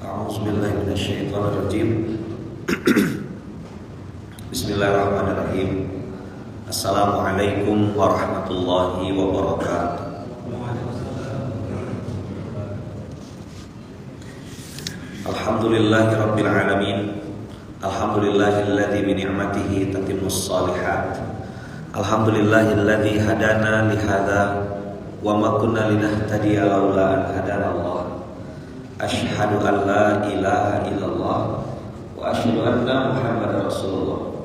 A'udzubillahiminasyaitonirrajim. Bismillahirrahmanirrahim. Assalamualaikum warahmatullahi wabarakatuh. Alhamdulillahirabbil alamin. Alhamdulillahilladzi bi ni'matihi tatimmus shalihat. Alhamdulillahilladzi hadana li hadza wa ma kunna linahtadiya laula an hadana Allah. Asyhadu an la ilaha illallah wa asyhadu anna Muhammadar Rasulullah.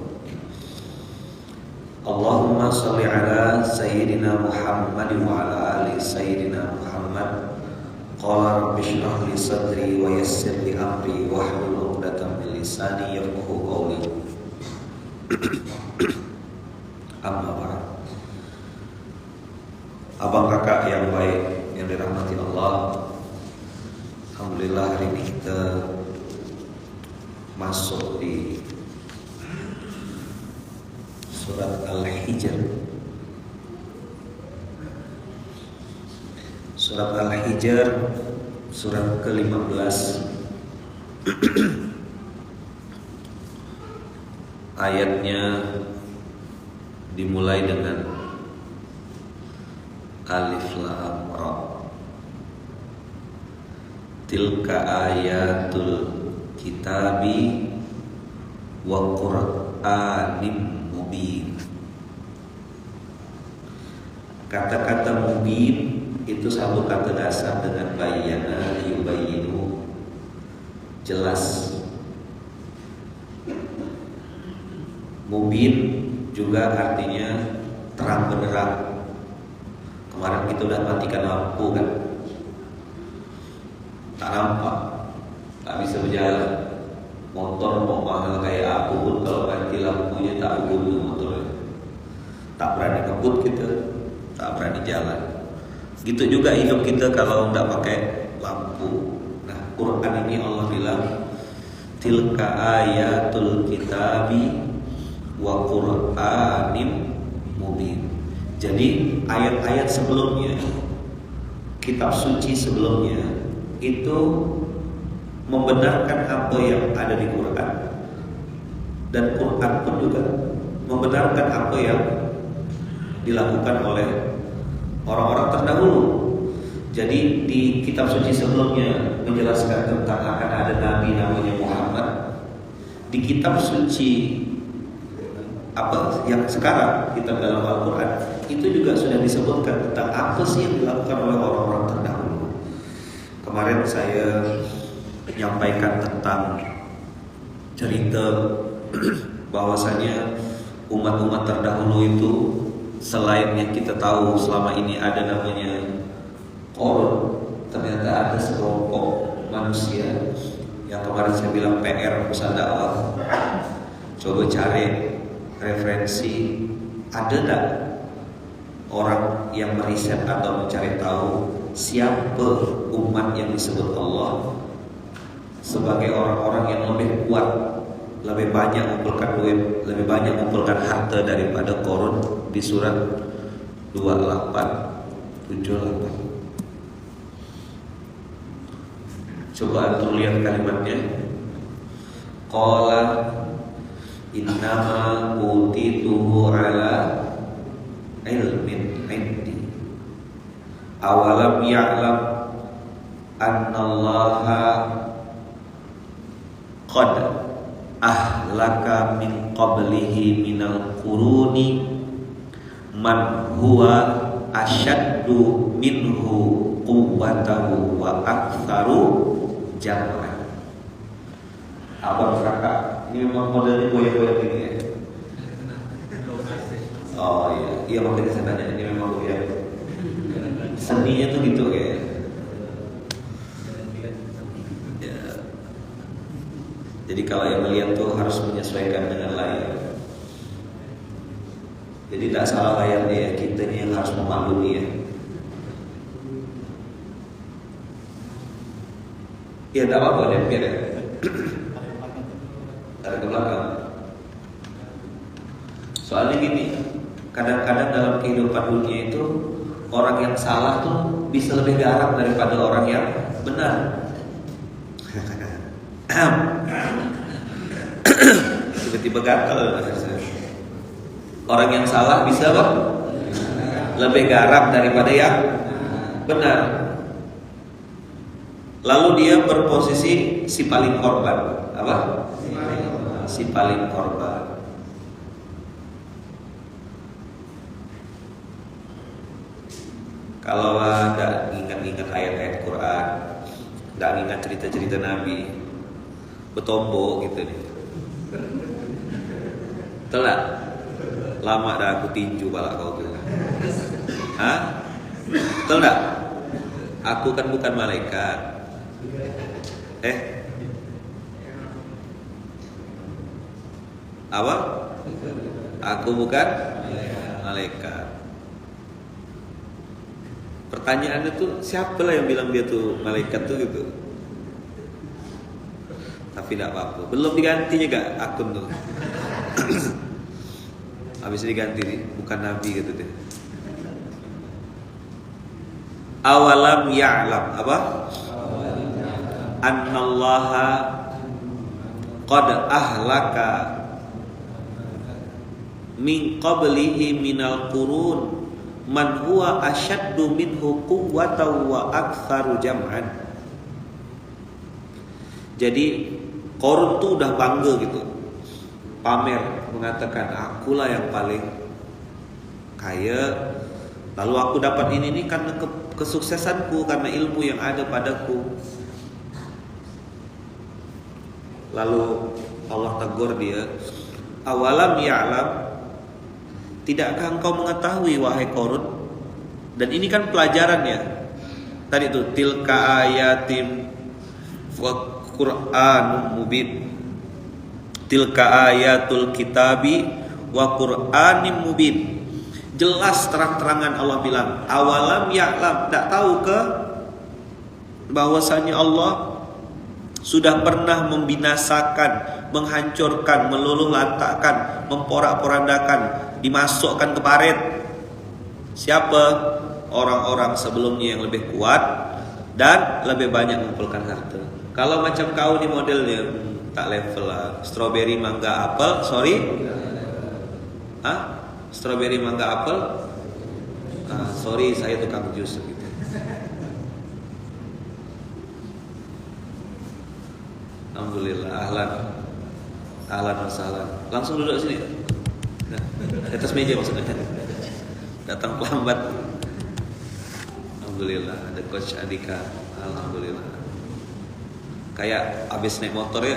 Allahumma shalli ala sayyidina Muhammadin wa ala ali sayyidina Muhammad. Qala rabbi shrah li sadri wa yassir li amri wahlul 'uqdatam min lisani yafqahu qawli. Amma ba'd. Abang kakak yang baik yang dirahmati Allah, alhamdulillah hari ini kita masuk di surat Al-Hijr. Surat Al-Hijr, surat ke-15. Ayatnya dimulai dengan Alif Lam Ra. Tilka ayatul kitabi wa Qur'anim mubin. Kata-kata mubin itu satu kata dasar dengan bayyana, yubayyinu, jelas. Mubin juga artinya terang benderang. Kemarin kita udah matikan lampu kan, tak nampak, tak bisa berjalan. Motor mau mahal kayak aku pun kalau mati lampunya tak guna motornya, tak berani ngebut kita, tak berani jalan. Gitu juga hidup kita kalau tidak pakai lampu. Nah, Quran ini Allah bilang tilka ayatul kitabi wa Qur'anim mubin. Jadi ayat-ayat sebelumnya, kitab suci sebelumnya itu membenarkan apa yang ada di Quran, dan Quran pun juga membenarkan apa yang dilakukan oleh orang-orang terdahulu. Jadi di kitab suci sebelumnya menjelaskan tentang akan ada nabi namanya Muhammad. Di kitab suci apa yang sekarang kitab dalam Al-Quran itu juga sudah disebutkan tentang apa sih yang dilakukan oleh orang-orang terdahulu. Kemarin saya menyampaikan tentang cerita bahwasanya umat-umat terdahulu itu selain yang kita tahu selama ini ada namanya Qarun, ternyata ada sekelompok manusia yang kemarin saya bilang PR usaha dakwah. Coba cari referensi, ada tak orang yang meriset atau mencari tahu siapa umat yang disebut Allah sebagai orang-orang yang lebih kuat, lebih banyak mengumpulkan duit, lebih banyak mengumpulkan harta daripada Qarun di surat 2878. Coba antum lihat kalimatnya. Qala innama utituhu ala ilmin indi awalam ya'lam annallaha qad ahlaka min qablihi minal quruni man huwa asyaddu minhu quwwatahu wa aktsaru jam'an. Abang kakak, ini memang modelnya goyang-goyang gini ya? Oh iya, iya makanya saya tanya, ini memang goyang. Seninya tuh gitu ya. Jadi kalau yang melihat tuh harus menyesuaikan dengan layar. Jadi tak salah layarnya ya, kita ini yang harus memaklumi ya. Ya tak apa-apa deh, biar ya. Tarik ke belakang. Soalnya gini, kadang-kadang dalam kehidupan dunia itu orang yang salah tuh bisa lebih garang daripada orang yang benar. Tiba-tiba gatal. Orang yang salah bisa apa? Lebih garang daripada yang benar. Lalu dia berposisi si paling korban. Apa? Si paling korban. Kalau tidak ingat-ingat ayat-ayat Quran, tidak ingat cerita-cerita Nabi, betombo gitu nih. Telat. Lama dah aku tinju balak kau tu. Hah? Betul tak? Aku kan bukan malaikat. Apa? Aku bukan malaikat. Pertanyaannya tuh siapa lah yang bilang dia tuh malaikat tuh gitu. Tapi tidak apa-apa. Belum digantinya gak akun tuh. Habis diganti nih, bukan nabi gitu deh. Awalam ya'lam apa? Annallaha qad ahlaka min qablihi minal qurun man huwa asyaddu minhu quwwatan wa aktsaru jam'an. Jadi Qarun tuh udah bangga gitu, pamer, mengatakan akulah yang paling kaya. Lalu aku dapat ini karena kesuksesanku, karena ilmu yang ada padaku. Lalu Allah tegur dia, awalam ya'lam, tidakkah engkau mengetahui wahai Qarun? Dan ini kan pelajarannya. Tadi itu tilka ayatim wa Qur'anun mubin. Tilka ayatul kitabi wa Qur'anim mubin. Jelas terang-terangan Allah bilang, awalam ya'lam, tak tahu ke bahwasanya Allah sudah pernah membinasakan, menghancurkan, meluluhlantakkan, memporak-porandakan, dimasukkan ke parit. Siapa? Orang-orang sebelumnya yang lebih kuat dan lebih banyak mengumpulkan harta. Kalau macam kau ni modelnya tak level lah. Strawberry, mangga, apel, sorry. Strawberry, mangga, apel. Sorry, saya tukang jus gitu. Alhamdulillah, ahlan wa sahlan. Langsung duduk sini. Di atas meja maksudnya. Datang pelambat. Alhamdulillah, ada Coach Andika. Alhamdulillah. Kayak abis naik motor ya.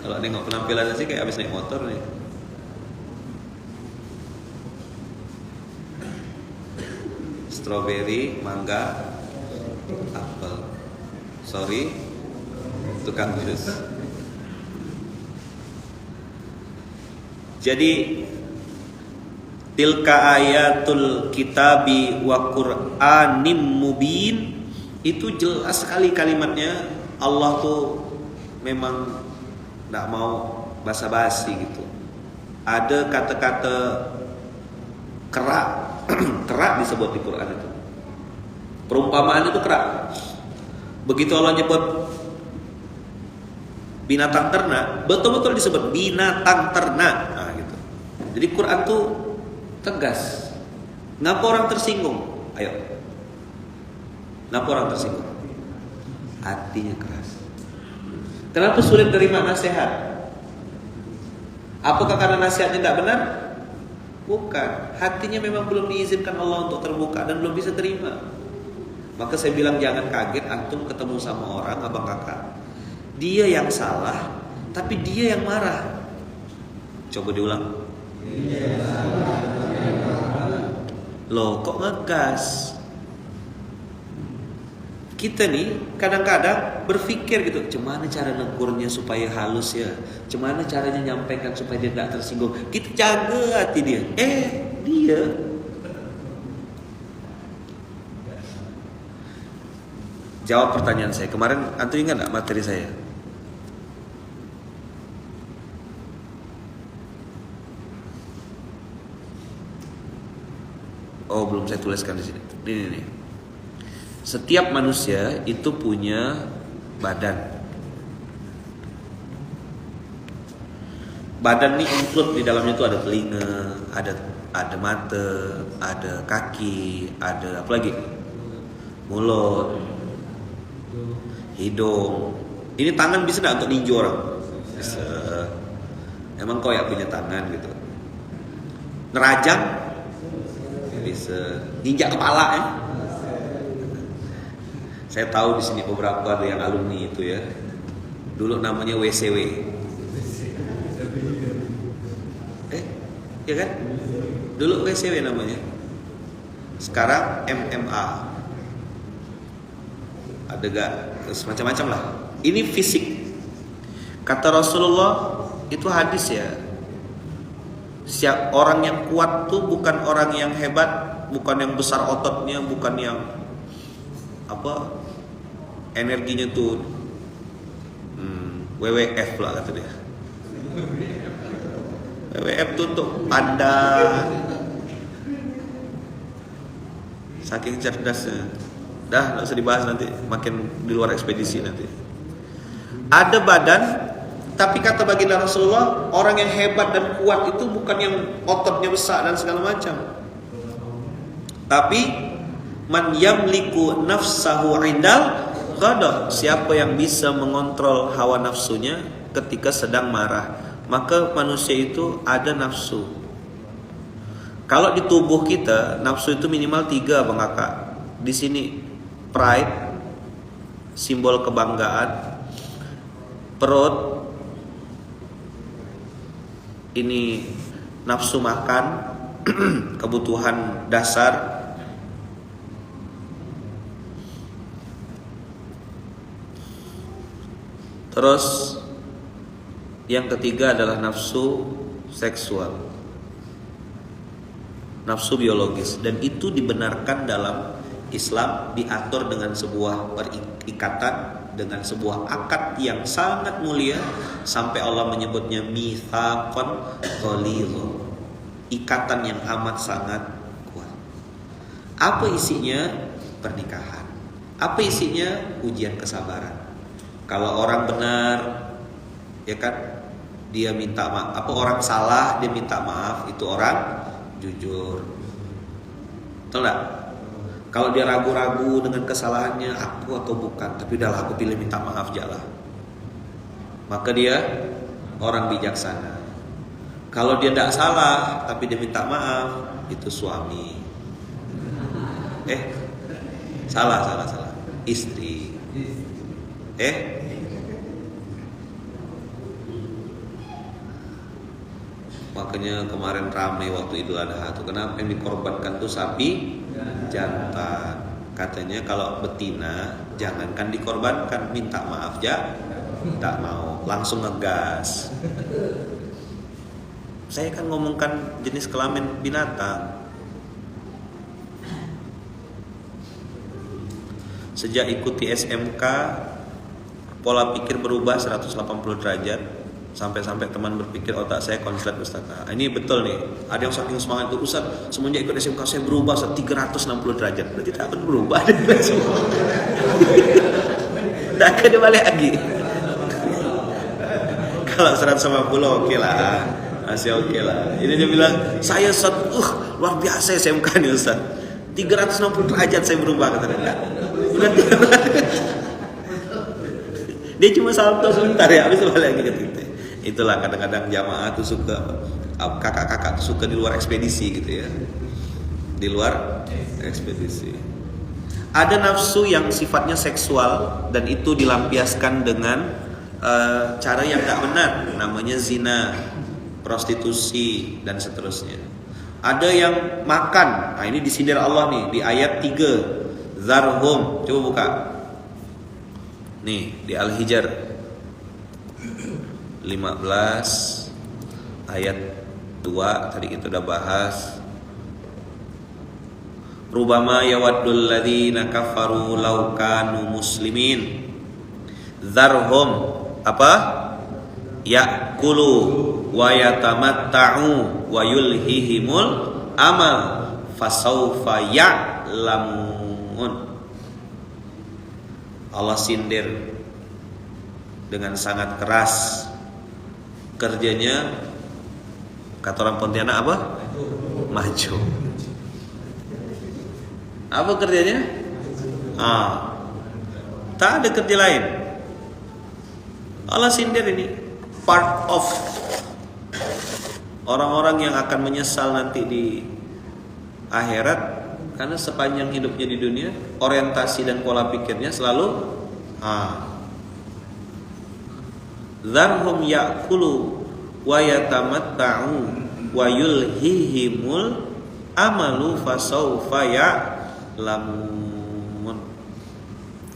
Kalau nengok penampilannya sih kayak abis naik motor nih. Strawberry, mangga, apel. Sorry, tukang jus. Jadi tilka ayatul kitabi wa Qur'anim mubin, itu jelas sekali kalimatnya. Allah tuh memang tidak mau basa-basi gitu. Ada kata-kata kerak, kerak disebut di Quran itu. Perumpamaan itu kerak. Begitu Allah nyebut binatang ternak, betul-betul disebut binatang ternak. Nah, gitu. Jadi Quran tuh tegas. Ngapa orang tersinggung? Ayo. Ngapa orang tersinggung? Hatinya keras. Kenapa sulit terima nasihat? Apakah karena nasihatnya tidak benar? Bukan. Hatinya memang belum diizinkan Allah untuk terbuka dan belum bisa terima. Maka saya bilang jangan kaget antum ketemu sama orang, abang kakak, dia yang salah, tapi dia yang marah. Coba diulang. Loh, kok ngegas? Kita nih kadang-kadang berpikir gitu, gimana cara negurnya supaya halus ya, gimana caranya nyampaikan supaya dia tidak tersinggung. Kita jaga hati dia. Dia jawab pertanyaan saya kemarin. Antum ingat nggak materi saya? Oh, belum saya tuliskan di sini. Ini. Setiap manusia itu punya badan. Badan ini include di dalamnya itu ada telinga, ada mata, ada kaki, ada apa lagi? Mulut, hidung. Ini tangan bisa nggak untuk ninju orang? Bisa. Emang kau yang punya tangan gitu? Nerajang bisa. Ninjak kepala ya? Saya tahu di sini beberapa ada yang alumni itu ya. Dulu namanya WCW. Ya kan? Dulu WCW namanya. Sekarang MMA. Ada gak? Semacam-macam lah. Ini fisik. Kata Rasulullah, itu hadis ya. Orang yang kuat tuh bukan orang yang hebat, bukan yang besar ototnya, bukan yang energinya tuh WWF lah kata dia. WWF tuh untuk panda, saking cerdasnya. Dah, nggak usah dibahas nanti, makin di luar ekspedisi nanti. Ada badan, tapi kata baginda Rasulullah, orang yang hebat dan kuat itu bukan yang ototnya besar dan segala macam, tapi man yamliku nafsahu indal ghadab, siapa yang bisa mengontrol hawa nafsunya ketika sedang marah. Maka manusia itu ada nafsu. Kalau di tubuh kita nafsu itu minimal 3 Bang Kakak. Di sini pride, simbol kebanggaan. Perut ini nafsu makan, kebutuhan dasar. Terus yang ketiga adalah nafsu seksual, nafsu biologis, dan itu dibenarkan dalam Islam, diatur dengan sebuah perikatan, dengan sebuah akad yang sangat mulia, sampai Allah menyebutnya mitsaqan ghalidha, ikatan yang amat sangat kuat. Apa isinya? Pernikahan. Apa isinya? Ujian kesabaran. Kalau orang benar, ya kan, dia minta maaf. Apa orang salah, dia minta maaf, itu orang jujur. Betul gak? Kalau dia ragu-ragu dengan kesalahannya, aku atau bukan, tapi udahlah aku pilih minta maaf jalan, maka dia orang bijaksana. Kalau dia tidak salah tapi dia minta maaf, itu suami. Salah. Istri. Makanya kemarin ramai waktu Idul Adha tuh, kenapa yang dikorbankan tuh sapi jantan. Katanya kalau betina jangankan dikorbankan, minta maaf ya, tak mau, langsung ngegas. Saya kan ngomongkan jenis kelamin binatang. Sejak ikuti SMK, pola pikir berubah 180 derajat. Sampai-sampai teman berpikir otak saya konslet Ustaz. Nah, ini betul nih. Ada yang saking semangat itu, Ustaz, semenjak ikut SMK saya berubah 360 derajat. Berarti tak akan berubah. Tak akan dibalik lagi. Kalau 150 oke lah, masih oke lah. Ini dia bilang, saya Ustaz, luar biasa SMK nih Ustaz. 360 derajat saya berubah, kata dia. Dia cuma salto sebentar ya, habis balik lagi ke titik. Itulah kadang-kadang jamaah tuh suka, kakak-kakak tuh suka di luar ekspedisi gitu ya. Di luar ekspedisi. Ada nafsu yang sifatnya seksual dan itu dilampiaskan dengan cara yang tak benar, namanya zina, prostitusi dan seterusnya. Ada yang makan. Nah, ini disindir Allah nih di ayat 3. Zarhum. Coba buka. Nih di Al-Hijr 15 ayat 2 tadi kita udah bahas. Rubama yawaddul ladzina kafaru law kanu muslimin. Zarhum apa? Ya'kulu wa yatamatta'u wa yulhihimul amal fasawfa ya'lamun. Allah sindir dengan sangat keras. Kerjanya kata orang Pontianak apa? Maju. Apa kerjanya? Tak ada kerja lain. Allah sindir ini. Part of orang-orang yang akan menyesal nanti di akhirat, karena sepanjang hidupnya di dunia orientasi dan pola pikirnya selalu Dharhum ya'kulu wa yatamatta'u wa yulhihimul amalu fasawfa ya'lamun.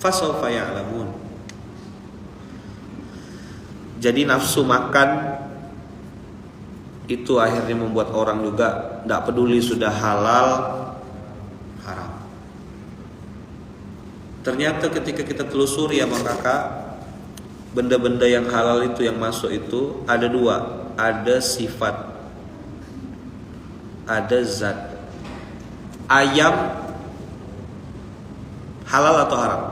Fasawfa ya'lamun. Jadi nafsu makan itu akhirnya membuat orang juga tidak peduli sudah halal haram. Ternyata ketika kita telusuri ya Bang Kakak, benda-benda yang halal itu yang masuk itu ada dua, ada sifat, ada zat. Ayam halal atau haram?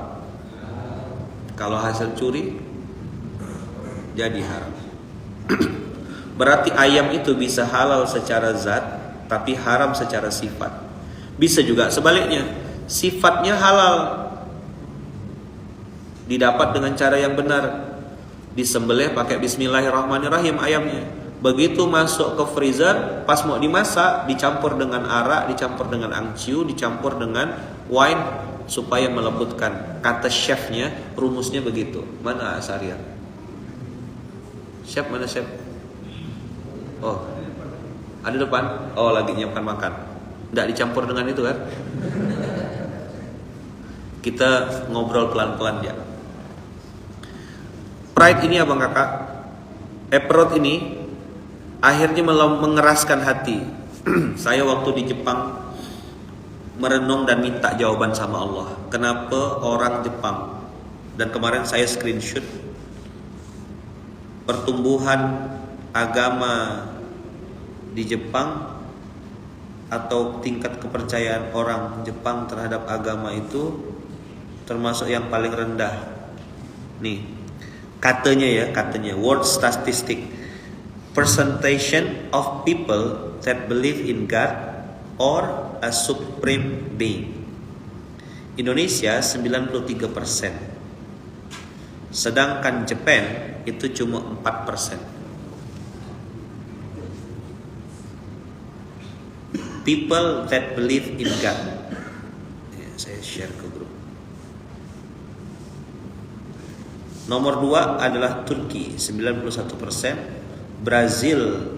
Kalau hasil curi jadi haram. Berarti ayam itu bisa halal secara zat tapi haram secara sifat. Bisa juga sebaliknya, sifatnya halal didapat dengan cara yang benar, disembelih pakai bismillahirrahmanirrahim ayamnya. Begitu masuk ke freezer, pas mau dimasak dicampur dengan arak, dicampur dengan angciu, dicampur dengan wine supaya melembutkan. Kata chefnya, rumusnya begitu. Mana Asariah? Chef mana chef? Oh, ada depan. Oh, lagi nyiapkan makan. Tidak dicampur dengan itu kan? Kita ngobrol pelan-pelan ya. Pride ini Abang Kakak, Eprod ini akhirnya mengeraskan hati. Saya waktu di Jepang merenung dan minta jawaban sama Allah. Kenapa orang Jepang, dan kemarin saya screenshot, pertumbuhan agama di Jepang atau tingkat kepercayaan orang Jepang terhadap agama itu termasuk yang paling rendah. Nih, katanya world statistic, percentage of people that believe in God or a supreme being. Indonesia 93%, sedangkan Jepang itu cuma 4%. People that believe in God. Ya, saya share ke grup. Nomor 2 adalah Turki 91%, Brazil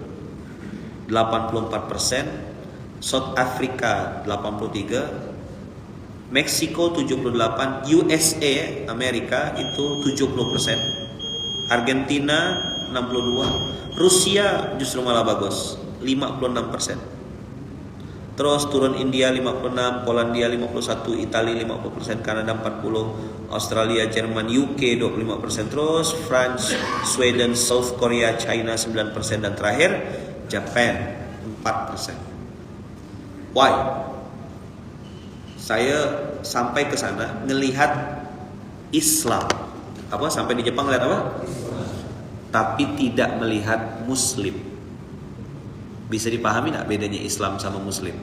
84%, South Africa 83%, Meksiko 78%, USA Amerika itu 70%, Argentina 62%, Rusia justru malah bagus 56%. Terus turun India 56%, Polandia 51%, Italia 50%, Kanada 40%, Australia, Jerman, UK 25%, terus France, Sweden, South Korea, China 9%, dan terakhir Japan 4%. Why? Saya sampai ke sana ngelihat Islam. Apa? Sampai di Jepang ngelihat apa? Tapi tidak melihat Muslim. Bisa dipahami tidak bedanya Islam sama Muslim?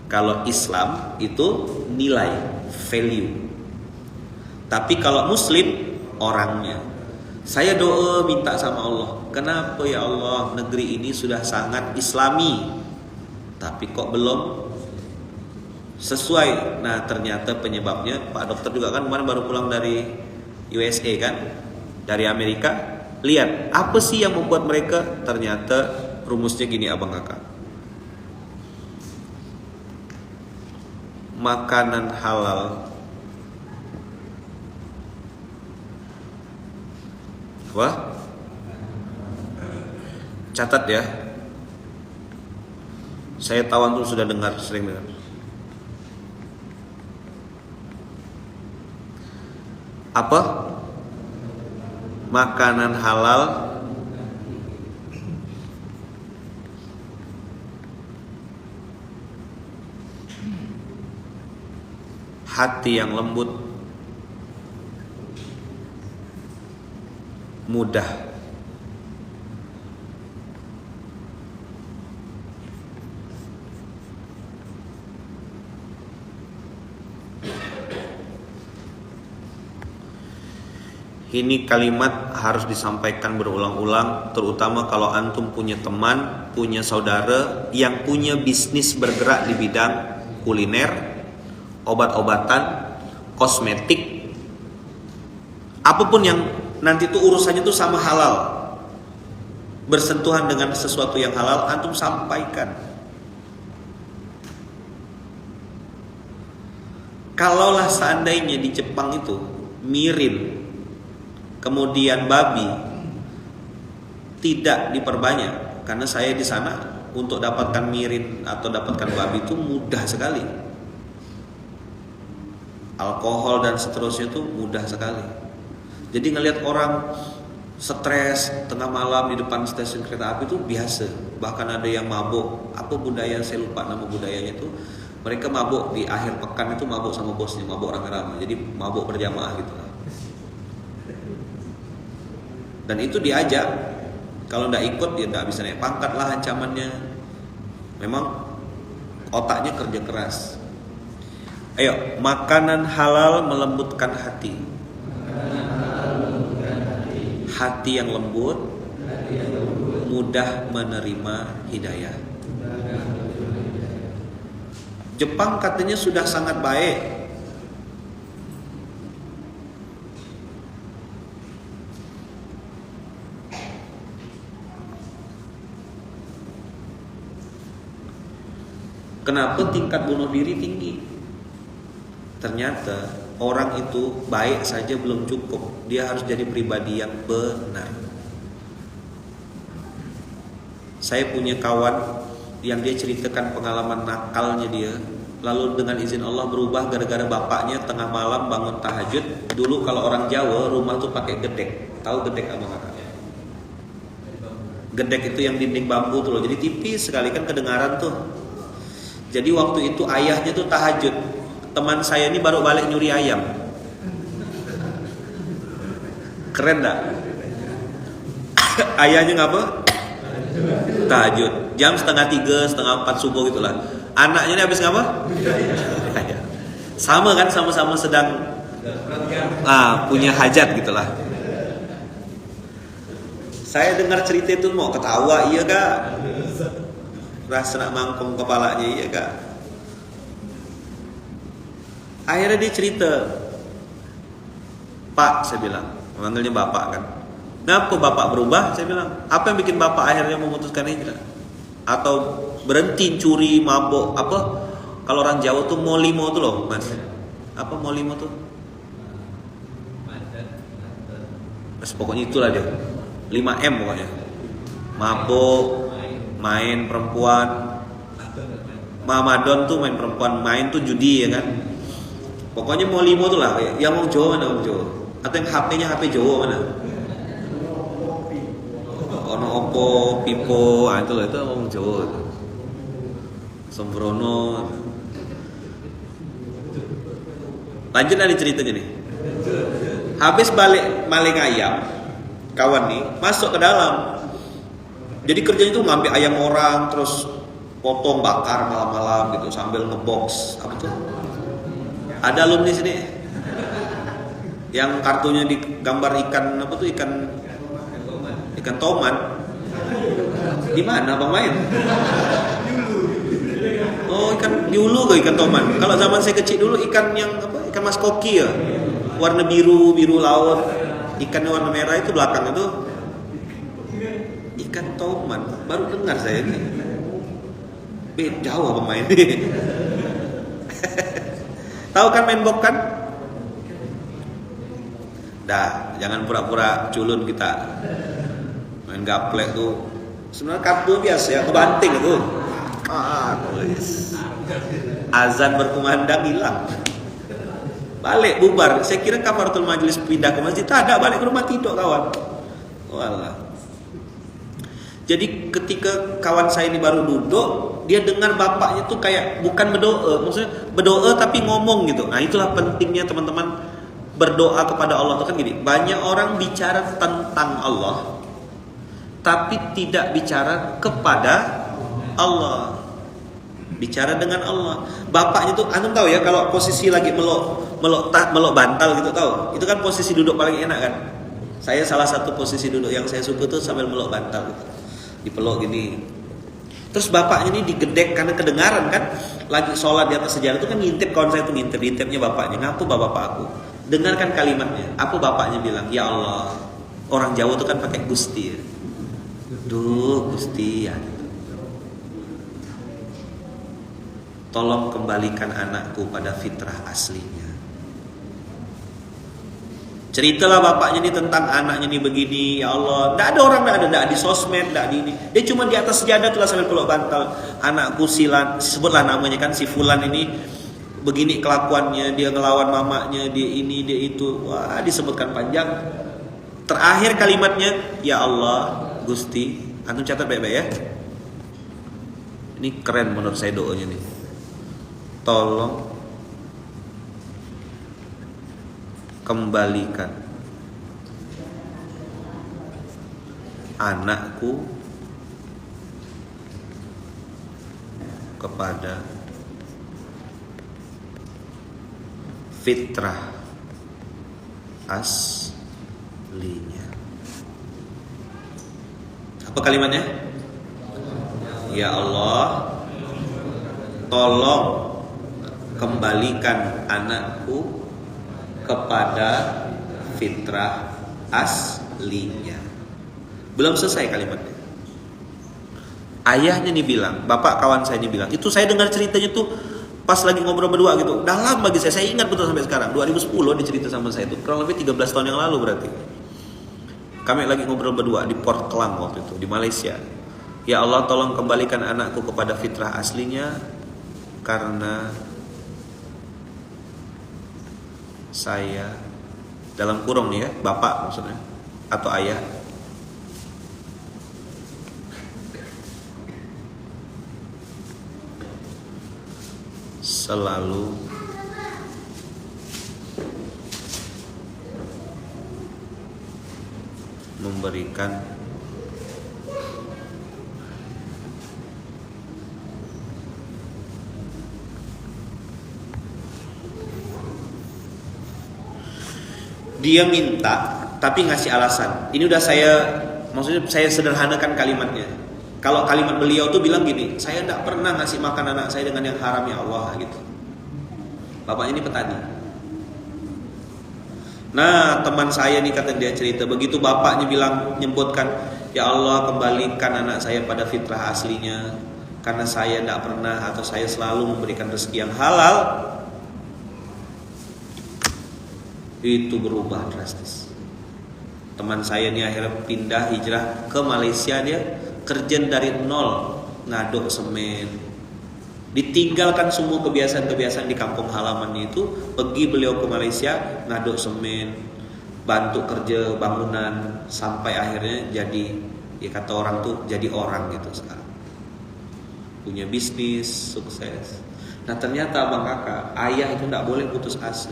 Kalau Islam itu nilai, value. Tapi kalau Muslim, orangnya. Saya doa minta sama Allah, kenapa ya Allah negeri ini sudah sangat Islami, tapi kok belum sesuai. Nah ternyata penyebabnya, Pak Dokter juga kan kemarin baru pulang dari USA kan, dari Amerika. Lihat apa sih yang membuat mereka, ternyata rumusnya gini Abang Kakak. Makanan halal. Wah, catat ya. Saya tahu antum sudah dengar, sering dengar. Apa? Makanan halal hati yang lembut, mudah. Ini kalimat harus disampaikan berulang-ulang, terutama kalau antum punya teman, punya saudara yang punya bisnis bergerak di bidang kuliner, obat-obatan, kosmetik, apapun yang nanti itu urusannya itu sama halal, bersentuhan dengan sesuatu yang halal, antum sampaikan. Kalaulah seandainya di Jepang itu mirin kemudian babi tidak diperbanyak, karena saya di sana untuk dapatkan mirin atau dapatkan babi itu mudah sekali. Alkohol dan seterusnya itu mudah sekali. Jadi ngelihat orang stres tengah malam di depan stasiun kereta api itu biasa. Bahkan ada yang mabuk. Apa budaya, saya lupa nama budayanya itu. Mereka mabuk di akhir pekan itu, mabuk sama bosnya, mabuk rame-rame. Jadi mabuk berjamaah gitu. Dan itu diajak, kalau tidak ikut dia tidak bisa naik pangkat lah ancamannya. Memang otaknya kerja keras. Ayo, makanan halal melembutkan hati. Hati yang lembut, mudah menerima hidayah. Jepang katanya sudah sangat baik. Kenapa tingkat bunuh diri tinggi? Ternyata orang itu baik saja belum cukup, dia harus jadi pribadi yang benar. Saya punya kawan yang dia ceritakan pengalaman nakalnya dia, lalu dengan izin Allah berubah gara-gara bapaknya tengah malam bangun tahajud. Dulu kalau orang Jawa rumah tuh pakai gedek. Tahu gedek apa kakaknya? Gedek itu yang dinding bambu tuh loh, jadi tipis sekali kan kedengaran tuh. Jadi waktu itu ayahnya tuh tahajud. Teman saya ini baru balik nyuri ayam. Keren gak? Ayahnya ngapa? Tahajud. Jam 2:30, 3:30 subuh gitulah. Anaknya ini habis ngapa? Sama kan, sama-sama sedang punya hajat gitulah. Saya dengar cerita itu mau ketawa, iya kak? Rasa nak mangkong kepalanya, iya kak. Akhirnya dia cerita, Pak, saya bilang, manggilnya bapak kan. Kenapa bapak berubah? Saya bilang, apa yang bikin bapak akhirnya memutuskan hijrah? Atau berhenti curi, mabok, apa? Kalau orang Jawa tuh molimo tuh loh, mas. Apa molimo tuh? Pokoknya itulah dia. 5M pokoknya. Mabok, main perempuan, Mamadon tuh main perempuan, main tuh judi ya kan. Pokoknya mau limo tuh lah. Yang mau Jawa mana mau Jawa? Atau yang HP-nya HP Jawa mana? Ono Oppo, Pipo, itu lah itu mau Jawa. Sembrono. Lanjut dari ceritanya nih. Habis balik maling ayam, kawan nih masuk ke dalam. Jadi kerjanya itu ngambil ayam orang, terus potong bakar malam-malam gitu sambil ngebox apa tuh? Ada alumni sini yang kartunya digambar ikan apa tuh, ikan toman. Di mana Bang main? Oh, ikan diulu ke ikan toman. Kalau zaman saya kecil dulu ikan yang apa? Ikan mas koki ya. Warna biru laut. Ikannya warna merah itu belakang itu ikan toman. Baru dengar saya ini. Jauh Bang main. Tahu kan main bok kan? Dah, jangan pura-pura culun kita. Main gaplek tuh. Sebenarnya kartu biasa ya, kebanting itu. Azan berkumandang hilang. Balik bubar. Saya kira kafaratul majlis pindah ke masjid, tak ada, balik ke rumah tidur kawan. Walah. Jadi ketika kawan saya ini baru duduk, dia dengar bapaknya tuh kayak bukan berdoa, maksudnya berdoa tapi ngomong gitu. Nah itulah pentingnya teman-teman berdoa kepada Allah itu kan gini, banyak orang bicara tentang Allah tapi tidak bicara kepada Allah. Bicara dengan Allah. Bapaknya tuh antum tahu ya, kalau posisi lagi melok bantal gitu, tahu? Itu kan posisi duduk paling enak kan? Saya salah satu posisi duduk yang saya suka tuh sambil melok bantal gitu. Dipeluk gini. Terus bapaknya ini digedek karena kedengaran kan, lagi sholat di atas sejadah itu kan ngintip, kawan saya tuh ngintipnya bapaknya. Ngapu bapak aku. Dengarkan kalimatnya. Apa bapaknya bilang? Ya Allah. Orang Jawa tuh kan pakai Gusti. Duh, Gusti ya. Tolong kembalikan anakku pada fitrah aslinya. Ceritalah bapaknya ini tentang anaknya ini begini, ya Allah. Tidak ada orang, tidak di sosmed, tidak di ini. Dia cuma di atas sejadah tuh sambil peluk bantal. Anakku silan, sebutlah namanya kan, si Fulan ini begini kelakuannya, dia ngelawan mamanya, dia ini, dia itu. Wah, disebutkan panjang. Terakhir kalimatnya, ya Allah, Gusti. Antum catat baik-baik ya. Ini keren menurut saya doanya nih. Tolong kembalikan anakku kepada fitrah aslinya. Apa kalimatnya? Ya Allah, tolong kembalikan anakku kepada fitrah aslinya. Belum selesai kalimatnya. Ayahnya nih bilang, bapak kawan saya ini bilang, itu saya dengar ceritanya tuh pas lagi ngobrol berdua gitu. Dalam bagi saya ingat betul sampai sekarang. 2010 dia cerita sama saya itu, kurang lebih 13 tahun yang lalu berarti. Kami lagi ngobrol berdua di Port Klang waktu itu, di Malaysia. Ya Allah, tolong kembalikan anakku kepada fitrah aslinya karena saya, dalam kurung nih ya, bapak maksudnya, atau ayah, selalu memberikan dia minta tapi ngasih alasan. Ini udah maksudnya saya sederhanakan kalimatnya. Kalau kalimat beliau tuh bilang gini, saya tidak pernah ngasih makan anak saya dengan yang haram ya Allah gitu. Bapaknya ini petani. Nah, teman saya nih kata dia cerita, begitu bapaknya bilang nyebutkan, ya Allah kembalikan anak saya pada fitrah aslinya karena saya tidak pernah atau saya selalu memberikan rezeki yang halal. Itu berubah drastis. Teman saya ini akhirnya pindah hijrah ke Malaysia, dia kerja dari nol, ngaduk semen, ditinggalkan semua kebiasaan-kebiasaan di kampung halamannya itu, pergi beliau ke Malaysia ngaduk semen, bantu kerja bangunan, sampai akhirnya jadi, ya kata orang tuh jadi orang gitu sekarang, punya bisnis sukses. Nah ternyata abang kakak, ayah itu tidak boleh putus asa.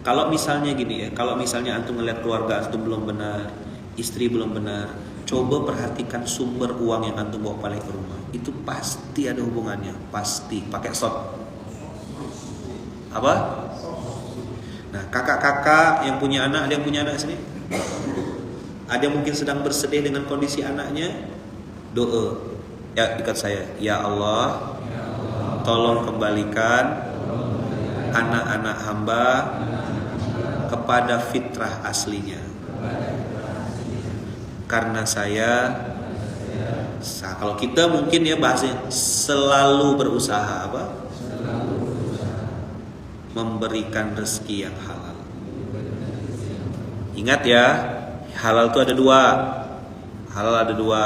Kalau misalnya gini ya, kalau misalnya antum melihat keluarga antum belum benar, istri belum benar, coba perhatikan sumber uang yang antum bawa balik ke rumah. Itu pasti ada hubungannya, pasti. Pakai shot. Apa? Nah, kakak-kakak yang punya anak, ada yang punya anak sini? Ada yang mungkin sedang bersedih dengan kondisi anaknya? Doa. Ya, dekat saya. Ya Allah, tolong kembalikan anak-anak hamba kepada fitrah aslinya. Karena kalau kita mungkin ya bahasanya selalu berusaha apa? Memberikan rezeki yang halal. Ingat ya, halal itu ada dua. Halal ada dua.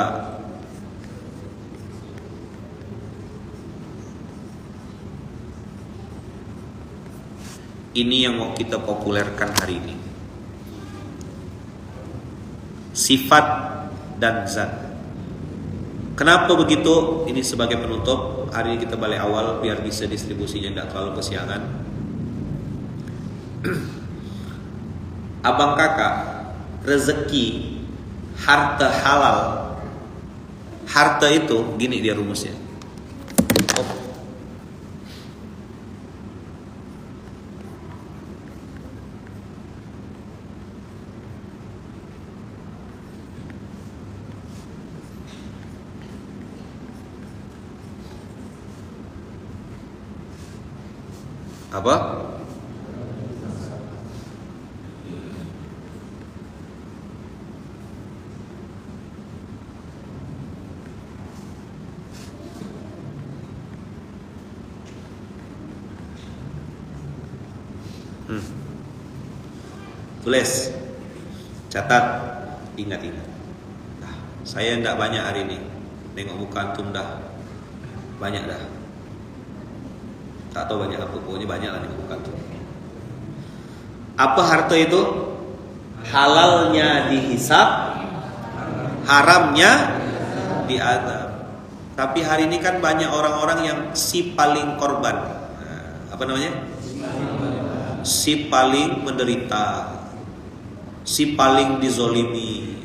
Ini yang mau kita populerkan hari ini. Sifat dan zat. Kenapa begitu? Ini sebagai penutup. Hari ini kita balik awal biar bisa distribusinya tidak terlalu kesiangan. abang kakak, rezeki, harta halal. Harta itu gini dia rumusnya. Apa? Tulis, catat, ingat-ingat. Nah, saya tidak banyak hari ini. Nengok muka antum dah banyak dah. Tak tahu banyak apa, pokoknya banyak lah nengok muka antum. Apa harta itu? Halalnya dihisap, haramnya diazab. Tapi hari ini kan banyak orang-orang yang si paling korban. Nah, apa namanya? Si paling menderita, si paling dizolimi.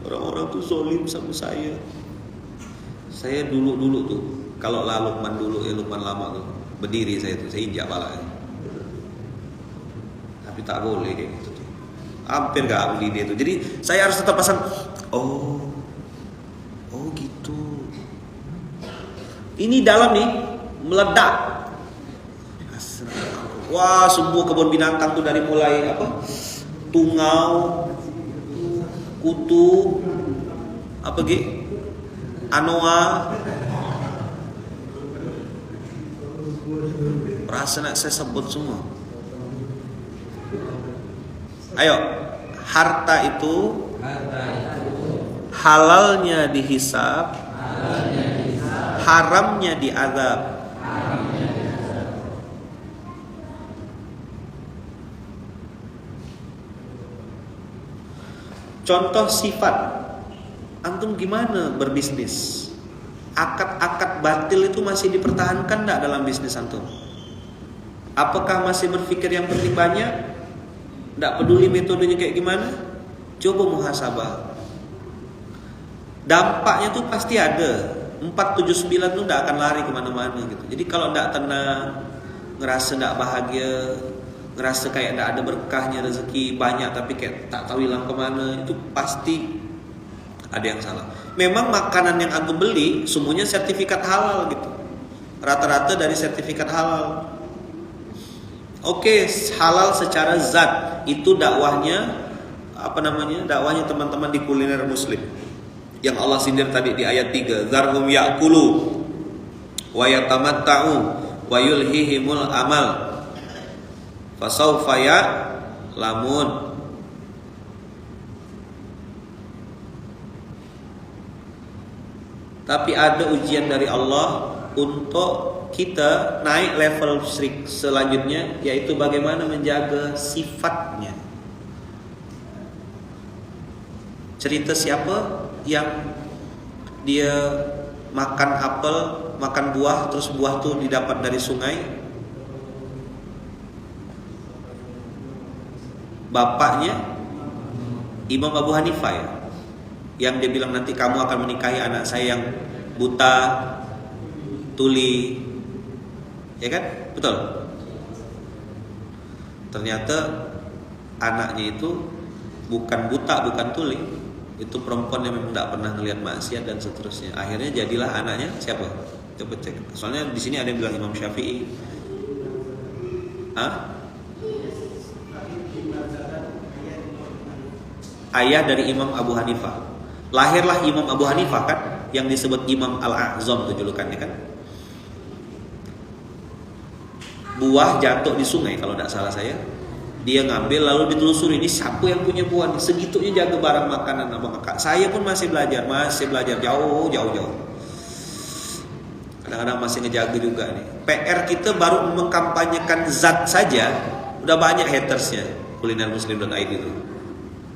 Orang-orang tuh zolim sama saya. Saya dulu tuh, kalau lah Lukman dulu ya, Lukman lama tuh, berdiri saya injak pala. Tapi tak boleh kayak gitu tuh. Hampir gak beli dia tuh. Jadi saya harus tetap pasang. Oh gitu. Ini dalam nih meledak. Wah, semua kebun binatang tuh dari mulai apa? Tungau, kutu, apa ge? Anoa. Rasa nak saya sebut semua. Ayo, harta itu halalnya dihisab, haramnya diazab. Contoh sifat, antum gimana berbisnis? Akad-akad batil itu masih dipertahankan enggak dalam bisnis antum? Apakah masih berpikir yang penting banyak? Enggak peduli metodenya kayak gimana? Coba muhasabah. Dampaknya tuh pasti ada. 479 tuh enggak akan lari kemana-mana gitu. Jadi kalau enggak tenang, ngerasa enggak bahagia, ngerasa kayak tidak ada berkahnya, rezeki banyak tapi kayak tak tahu hilang kemana, itu pasti ada yang salah. Memang makanan yang antum beli semuanya sertifikat halal gitu, rata-rata dari sertifikat halal. Oke, halal secara zat, itu dakwahnya dakwahnya teman-teman di kuliner muslim yang Allah sindir tadi di ayat 3, zarhum ya'kulu wa yatamatta'u wa yulhihimul amal fasawfa ya'lamun. Tapi ada ujian dari Allah untuk kita naik level selanjutnya, yaitu bagaimana menjaga sifatnya. Cerita siapa yang dia makan apel, makan buah, terus buah tuh didapat dari sungai. Bapaknya Imam Abu Hanifah ya, yang dia bilang nanti kamu akan menikahi anak saya yang buta, tuli, ya kan? Betul. Ternyata anaknya itu bukan buta, bukan tuli, itu perempuan yang memang tidak pernah melihat maksiat dan seterusnya. Akhirnya jadilah anaknya siapa? Coba cek. Soalnya di sini ada yang bilang Imam Syafi'i. Ayah dari Imam Abu Hanifah. Lahirlah Imam Abu Hanifah kan, yang disebut Imam Al-A'zam itu julukannya kan. Buah jatuh di sungai kalau tidak salah saya. Dia ngambil lalu ditelusuri, ini siapa yang punya buah nih? Segitunya jaga barang makanan abang kakak. Saya pun masih belajar jauh. Kadang-kadang masih ngejaga juga nih. PR kita baru mengkampanyekan zat saja udah banyak hatersnya. Kulinermuslim.id itu.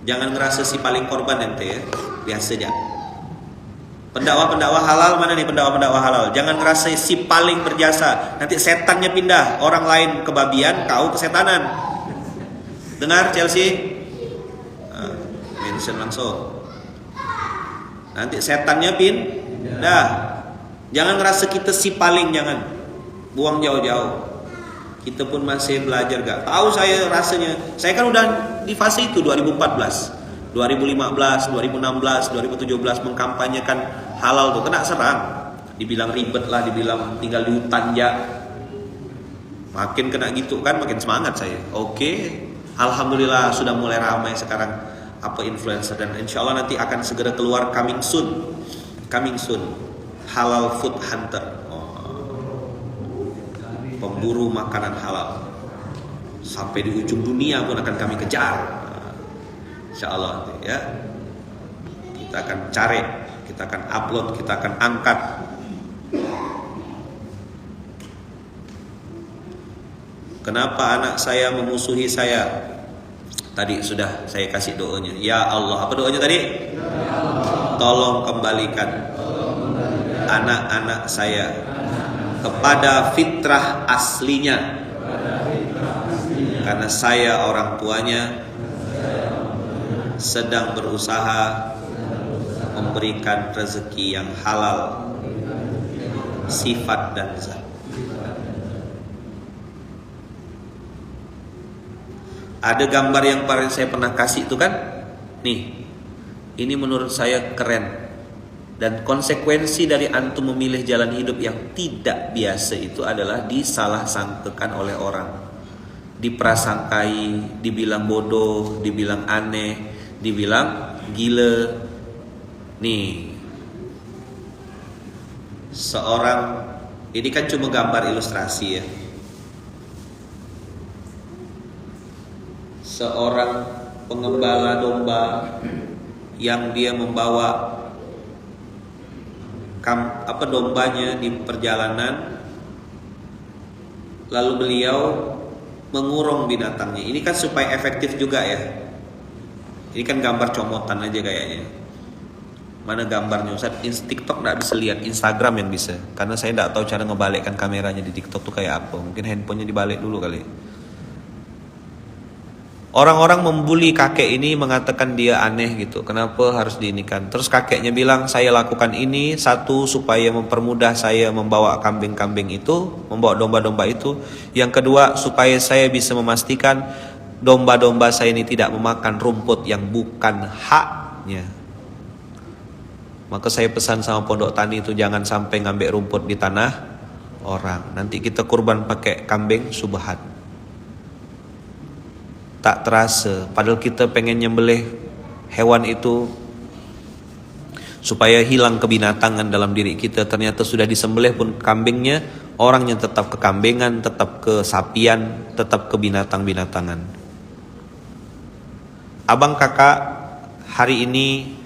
Jangan ngerasa si paling korban ente ya. Biasa aja. Pendakwah halal mana nih pendakwah halal? Jangan ngerasa si paling berjasa. Nanti setannya pindah, orang lain kebabian, kau kesetanan. Dengar Chelsea? Mention langsung. Nanti setannya pindah. Jangan ngerasa kita si paling, jangan. Buang jauh-jauh. Kita pun masih belajar, gak tahu saya rasanya. Saya kan udah di fase itu 2014, 2015, 2016, 2017 mengkampanyekan halal tuh kena serang. Dibilang ribet lah, dibilang tinggal di hutan ya. Makin kena gitu kan, makin semangat saya. Oke, alhamdulillah sudah mulai ramai sekarang apa influencer, dan insya Allah nanti akan segera keluar coming soon, halal food hunter. Pemburu makanan halal sampai di ujung dunia pun akan kami kejar, insya Allah ya. Kita akan cari, kita akan upload, kita akan angkat. Kenapa anak saya memusuhi saya? Tadi sudah saya kasih doanya. Ya Allah, apa doanya tadi? Tolong kembalikan anak-anak saya kepada fitrah aslinya, karena saya orang tuanya sedang berusaha memberikan rezeki yang halal, sifat dan zat. Ada gambar yang saya pernah kasih itu kan, nih, ini menurut saya keren. Dan konsekuensi dari antum memilih jalan hidup yang tidak biasa itu adalah disalah sangkakan oleh orang, diprasangkai, dibilang bodoh, dibilang aneh, dibilang gila. Nih, seorang, ini kan cuma gambar ilustrasi ya. Seorang pengembala domba yang dia membawa dombanya di perjalanan, lalu beliau mengurung binatangnya. Ini kan supaya efektif juga ya. Ini kan gambar comotan aja kayaknya. Mana gambarnya Ustaz? TikTok nggak bisa lihat, Instagram yang bisa. Karena saya nggak tahu cara ngebalikkan kameranya di TikTok tuh kayak apa. Mungkin handphonenya dibalik dulu kali. Orang-orang membuli kakek ini, mengatakan dia aneh gitu. Kenapa harus diinikan? Terus kakeknya bilang, saya lakukan ini satu supaya mempermudah saya membawa kambing-kambing itu, membawa domba-domba itu. Yang kedua, supaya saya bisa memastikan domba-domba saya ini tidak memakan rumput yang bukan haknya. Maka saya pesan sama pondok tani itu, jangan sampai ngambil rumput di tanah orang. Nanti kita kurban pakai kambing subhat. Tak terasa, padahal kita pengen nyembelih hewan itu supaya hilang kebinatangan dalam diri kita. Ternyata sudah disembelih pun kambingnya, orangnya tetap kekambingan, tetap kesapian, tetap kebinatang-binatangan. Abang kakak hari ini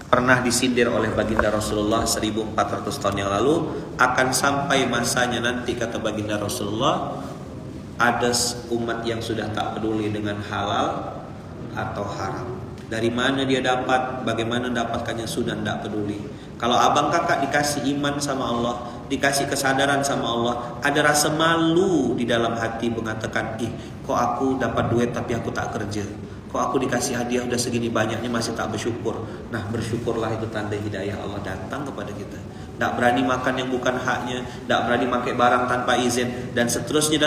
pernah disindir oleh baginda Rasulullah 1400 tahun yang lalu. Akan sampai masanya nanti, kata baginda Rasulullah, ada umat yang sudah tak peduli dengan halal atau haram. Dari mana dia dapat, bagaimana dapatkannya, sudah tidak peduli. Kalau abang kakak dikasih iman sama Allah, dikasih kesadaran sama Allah, ada rasa malu di dalam hati mengatakan, kok aku dapat duit tapi aku tak kerja, kok aku dikasih hadiah udah segini banyaknya masih tak bersyukur. Nah, bersyukurlah, itu tanda hidayah Allah datang kepada kita. Tak berani makan yang bukan haknya, tak berani pakai barang tanpa izin, dan seterusnya,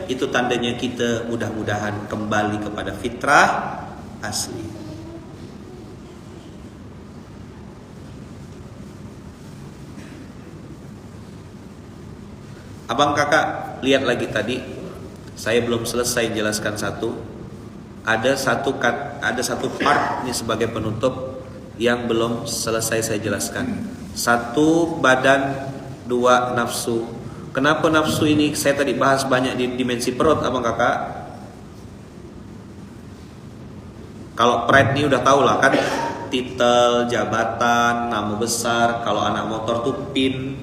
itu tandanya kita mudah-mudahan kembali kepada fitrah asli. Abang kakak lihat lagi tadi, saya belum selesai jelaskan satu. Ada satu part ini sebagai penutup yang belum selesai saya jelaskan. Satu badan, dua nafsu. Kenapa nafsu ini saya tadi bahas banyak di dimensi perut, abang kakak? Kalau pride ini udah tahu lah kan, titel, jabatan, nama besar. Kalau anak motor tuh pin,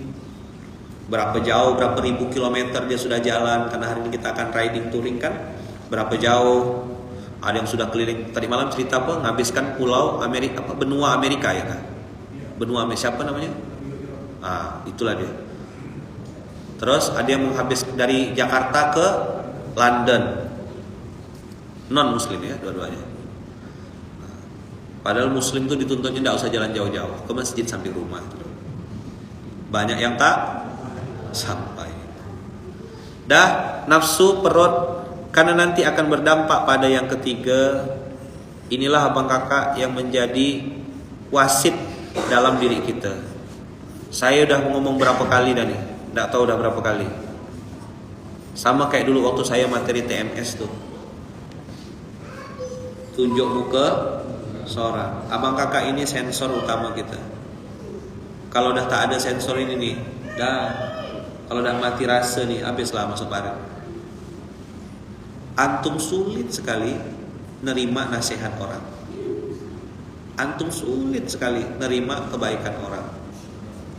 berapa jauh, berapa ribu kilometer dia sudah jalan. Karena hari ini kita akan riding touring kan, berapa jauh. Ada yang sudah keliling, tadi malam cerita apa, nghabiskan pulau Amerika, benua Amerika ya kan? Benua Amerika, siapa namanya? Itulah dia. Terus ada yang menghabis dari Jakarta ke London. non muslim ya dua-duanya. Padahal muslim tuh dituntutnya tidak usah jalan jauh-jauh, ke masjid samping rumah. Banyak yang tak sampai. Dah nafsu perut, karena nanti akan berdampak pada yang ketiga. Inilah abang kakak yang menjadi wasit dalam diri kita. Saya udah ngomong berapa kali dah nih, tidak tahu udah berapa kali. Sama kayak dulu waktu saya materi TMS tuh, tunjuk muka seorang. Abang kakak ini sensor utama kita. Kalau udah tak ada sensor ini nih, kalau udah mati rasa nih, habislah masuk barat. Antum sulit sekali nerima nasihat orang. Antum sulit sekali nerima kebaikan orang.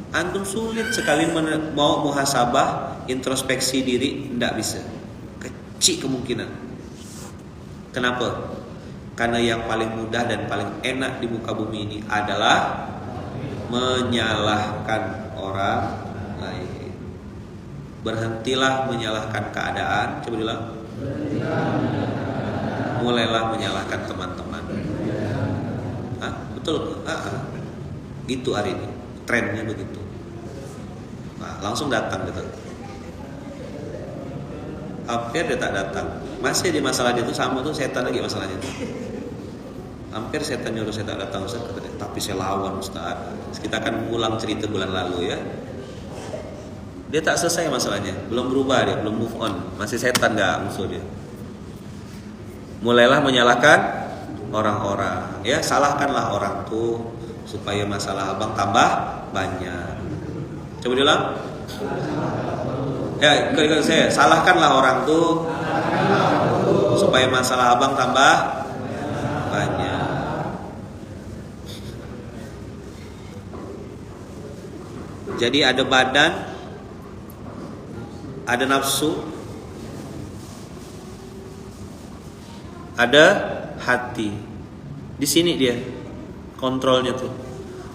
Antum sulit sekali mau muhasabah, introspeksi diri, tidak bisa. Kecil kemungkinan. Kenapa? Karena yang paling mudah dan paling enak di muka bumi ini adalah menyalahkan orang lain. Berhentilah menyalahkan keadaan. Coba bilang. Mulailah menyalahkan teman-teman. Betul? Gitu hari ini. Trennya begitu. Nah, langsung datang gitu. Hampir dia tak datang. Masih di masalahnya itu sama tuh, setan lagi masalahnya itu. Hampir setan nyuruh saya tak datang Ustaz, tapi saya lawan Ustaz. Kita akan ulang cerita bulan lalu ya. Dia tak selesai masalahnya, belum berubah dia, belum move on. Masih setan enggak musuh dia. Mulailah menyalahkan orang-orang, ya salahkanlah orang tuh supaya masalah abang tambah banyak. Coba diulang. Ya, ikut saya. Salahkanlah orang tuh supaya masalah abang tambah banyak. Jadi ada badan, ada nafsu, ada hati. Di sini dia kontrolnya tuh.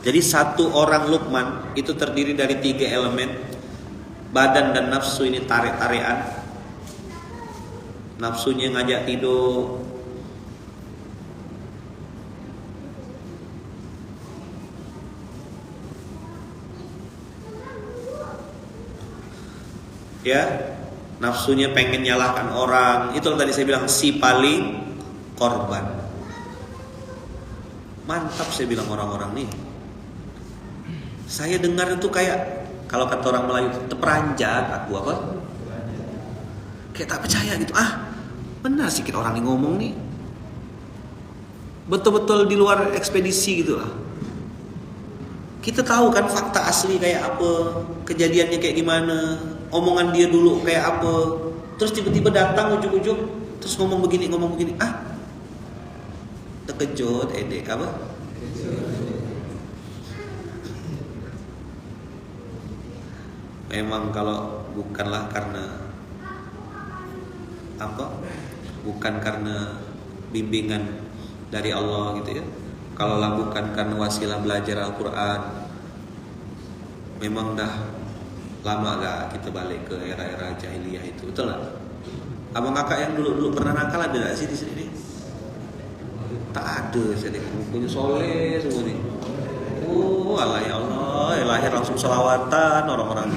Jadi satu orang Luqman itu terdiri dari 3 elemen. Badan dan nafsu ini tarik-tarikan. Nafsunya ngajak tidur. Ya, nafsunya pengen nyalahkan orang. Itu tadi saya bilang si paling korban. Mantap saya bilang orang-orang nih. Saya dengar itu kayak, kalau kata orang Melayu, terperanjat aku apa? Kayak tak percaya gitu. Benar sikit orang yang ngomong nih. Betul-betul di luar ekspedisi gitu lah. Kita tahu kan fakta asli kayak apa, kejadiannya kayak gimana, omongan dia dulu kayak apa. Terus tiba-tiba datang ujuk-ujuk, terus ngomong begini. Terkejut, apa? Memang kalau bukanlah karena bukan karena bimbingan dari Allah gitu ya. Kalau bukan karena wasilah belajar Al-Quran, memang dah lama gak kita balik ke era-era jahiliyah itu, betul lah. Abang kakak yang dulu pernah nakal ada gak sih di sini? Tak ada, saya punya soleh semua nih. Allah ya Allah, lahir langsung selawatan orang-orang.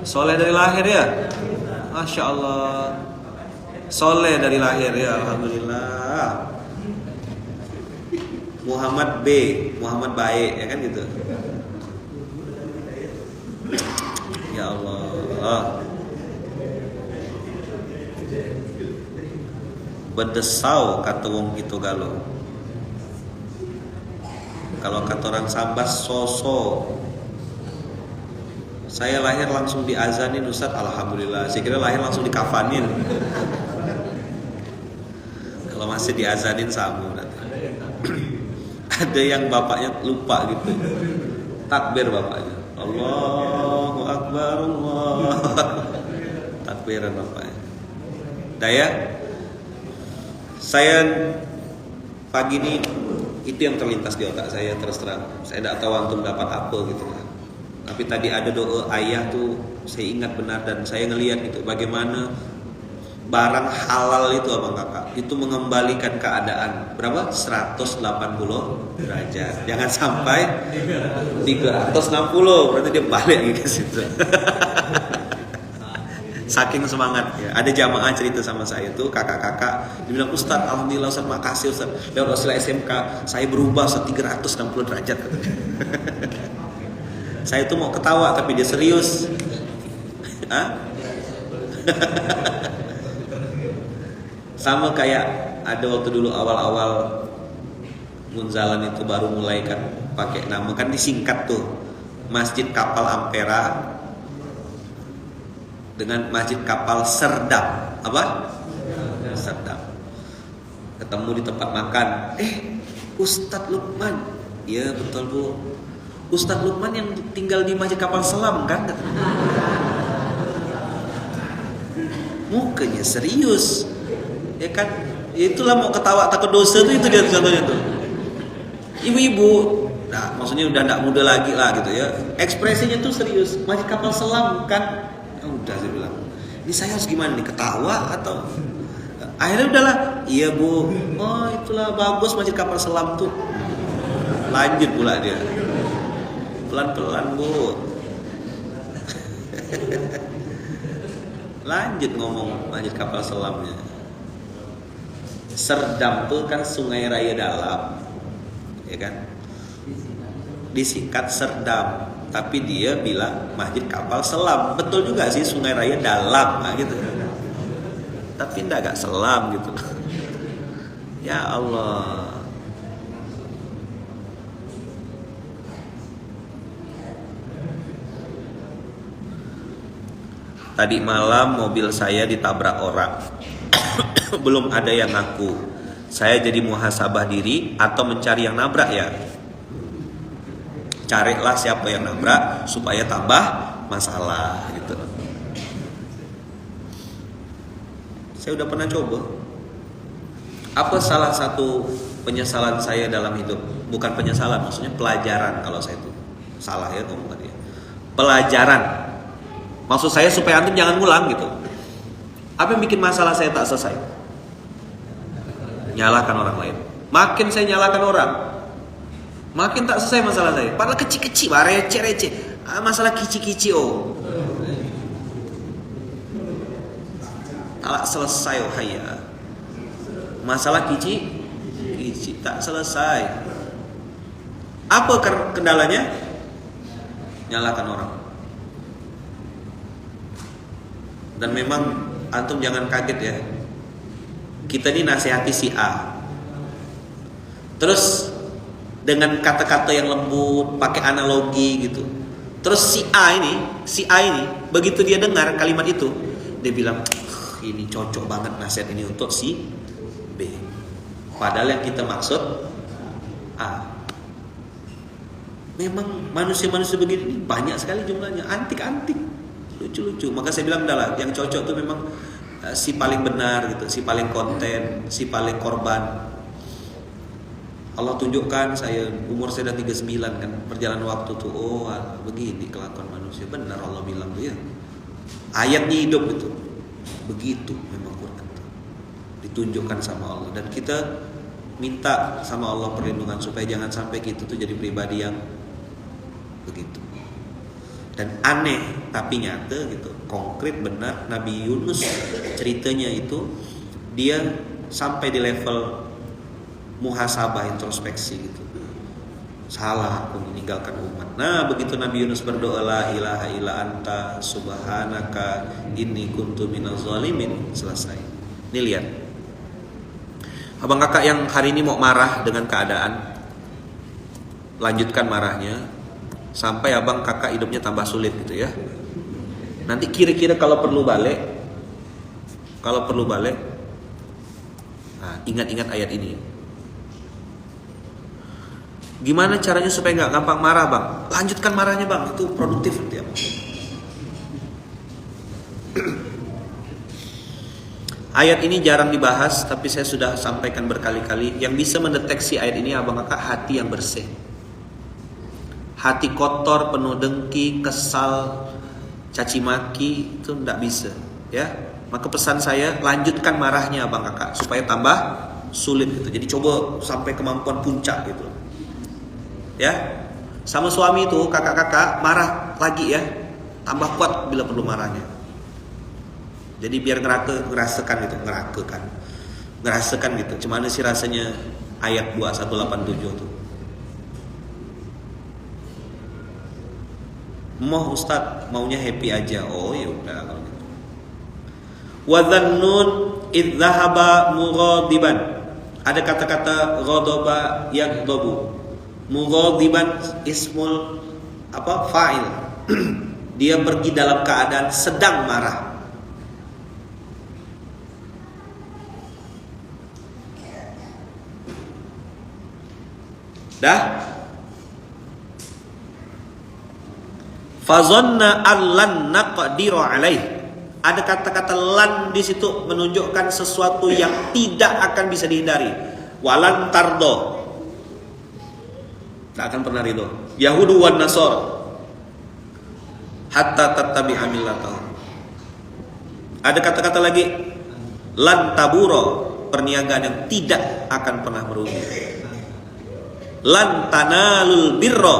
Soleh dari lahir ya, Masya Allah. Soleh dari lahir ya, Alhamdulillah. Muhammad baik ya kan gitu. Ya Allah. Bedesau kata wong gitu galau. Kalau kata orang Sambas soso. Saya lahir langsung diazanin Ustaz, alhamdulillah. Saya kira lahir langsung dikafanin. Kalau masih diazanin sama. Ada yang bapaknya lupa gitu. Takbir bapaknya. Allahu Akbar, Allah. Takbiran bapaknya. Daya. Saya pagi ini itu yang terlintas di otak saya, terus terang. Saya tidak tahu antum dapat apa gitu lah. Tapi tadi ada doa ayah tuh saya ingat benar dan saya ngelihat itu bagaimana barang halal itu abang kakak itu mengembalikan keadaan berapa? 180 derajat. Jangan sampai 360, berarti dia balik lagi ke situ. Saking semangatnya. Ada jamaah cerita sama saya tuh, kakak-kakak, dia bilang, Ustaz, alhamdulillah Ustaz, makasih Ustaz. Lewat Wasilah SMK, saya berubah 360 derajat. Saya tuh mau ketawa tapi dia serius. Hah? Sama kayak ada waktu dulu awal-awal Munzalan itu baru mulai kan pakai nama kan disingkat tuh Masjid Kapal Ampera dengan Masjid Kapal Serdam. Apa? Serdam. Ketemu di tempat makan. Ustadz Lukman. Iya betul Bu. Ustadz Lukman yang tinggal di Masjid Kapal Selam kan? Mukanya serius. Ya kan, itulah mau ketawa takut dosa tuh itu dia contohnya tuh. Ibu-ibu, nah maksudnya udah tidak muda lagi lah gitu ya. Ekspresinya tuh serius. Masjid Kapal Selam kan? Udah saya bilang. Ini saya harus gimana nih, ketawa atau? Akhirnya udahlah. Iya Bu. Oh itulah bagus Masjid Kapal Selam tuh. Lanjut pula dia. Pelan-pelan Bu. Lanjut ngomong Masjid Kapal Selamnya. Serdam tuh kan Sungai Raya Dalam, ya kan? Disingkat Serdam, tapi dia bilang Masjid Kapal Selam. Betul juga sih Sungai Raya Dalam, nah gitu. Tapi enggak selam gitu. Ya Allah. Tadi malam mobil saya ditabrak orang. Belum ada yang ngaku. Saya jadi muhasabah diri atau mencari yang nabrak ya? Carilah siapa yang nabrak supaya tambah masalah gitu. Saya udah pernah coba. Apa salah satu penyesalan saya dalam hidup? Bukan penyesalan, maksudnya pelajaran kalau saya itu. Salah ya ngomong tadi. Pelajaran. Maksud saya supaya antum jangan ngulang gitu. Apa yang bikin masalah saya tak selesai? Nyalakan orang lain. Makin saya nyalakan orang, makin tak selesai masalah saya. Padahal kecil-kecil, receh-receh. Masalah kicik-kicik tak selesai ya. Masalah kicik tak selesai. Apa kendalanya? Nyalakan orang. Dan memang antum jangan kaget ya. Kita ini nasihati si A. Terus dengan kata-kata yang lembut, pakai analogi gitu. Terus si A ini begitu dia dengar kalimat itu, dia bilang, ini cocok banget nasihat ini untuk si B. Padahal yang kita maksud A. Memang manusia-manusia begini banyak sekali jumlahnya, antik-antik, lucu-lucu. Maka saya bilang udahlah, yang cocok tuh memang si paling benar gitu, si paling konten, si paling korban. Allah tunjukkan saya, umur saya udah 39 kan, perjalanan waktu tuh, oh begini kelakuan manusia. Benar Allah bilang tuh ya. Ayatnya hidup itu. Begitu memang Quran itu. Ditunjukkan sama Allah dan kita minta sama Allah perlindungan supaya jangan sampai kita tuh jadi pribadi yang begitu. Dan aneh tapi nyata gitu, konkret benar. Nabi Yunus ceritanya itu dia sampai di level muhasabah, introspeksi gitu. Salah aku meninggalkan umat. Nah begitu Nabi Yunus berdoa la ilaha illa anta subhanaka inni kuntu minaz zalimin, selesai. Ini lihat, abang kakak yang hari ini mau marah dengan keadaan, lanjutkan marahnya sampai abang kakak hidupnya tambah sulit gitu ya. Nanti kira-kira kalau perlu balik, nah, ingat-ingat ayat ini. Gimana caranya supaya nggak gampang marah bang? Lanjutkan marahnya bang, itu produktif ya. Ayat ini jarang dibahas, tapi saya sudah sampaikan berkali-kali. Yang bisa mendeteksi ayat ini abang kakak hati yang bersih. Hati kotor, penuh dengki, kesal, caci maki itu tidak bisa, ya. Maka pesan saya, lanjutkan marahnya abang kakak supaya tambah sulit gitu. Jadi coba sampai kemampuan puncak gitu. Ya. Sama suami itu kakak-kakak marah lagi ya. Tambah kuat bila perlu marahnya. Jadi biar ngerasakan gitu. Gimana sih rasanya ayat 2187 tuh. Mau Ustaz maunya happy aja. Oh ya udah kalau gitu. Wa dhannun idz dhahaba mughadiban. Ada kata-kata ghadaba yaghdabu. Mughadiban ismul fa'il. Dia pergi dalam keadaan sedang marah. Dah? Fazanna allan naqdiru alaih. Ada kata-kata lan di situ menunjukkan sesuatu yang tidak akan bisa dihindari. Walan tardo. Tak akan pernah ridho. Yahudu wan Nasor. Hatta tattabi'a millatahum. Ada kata-kata lagi lan taburo, perniagaan yang tidak akan pernah merugi. Lan tanalul birra,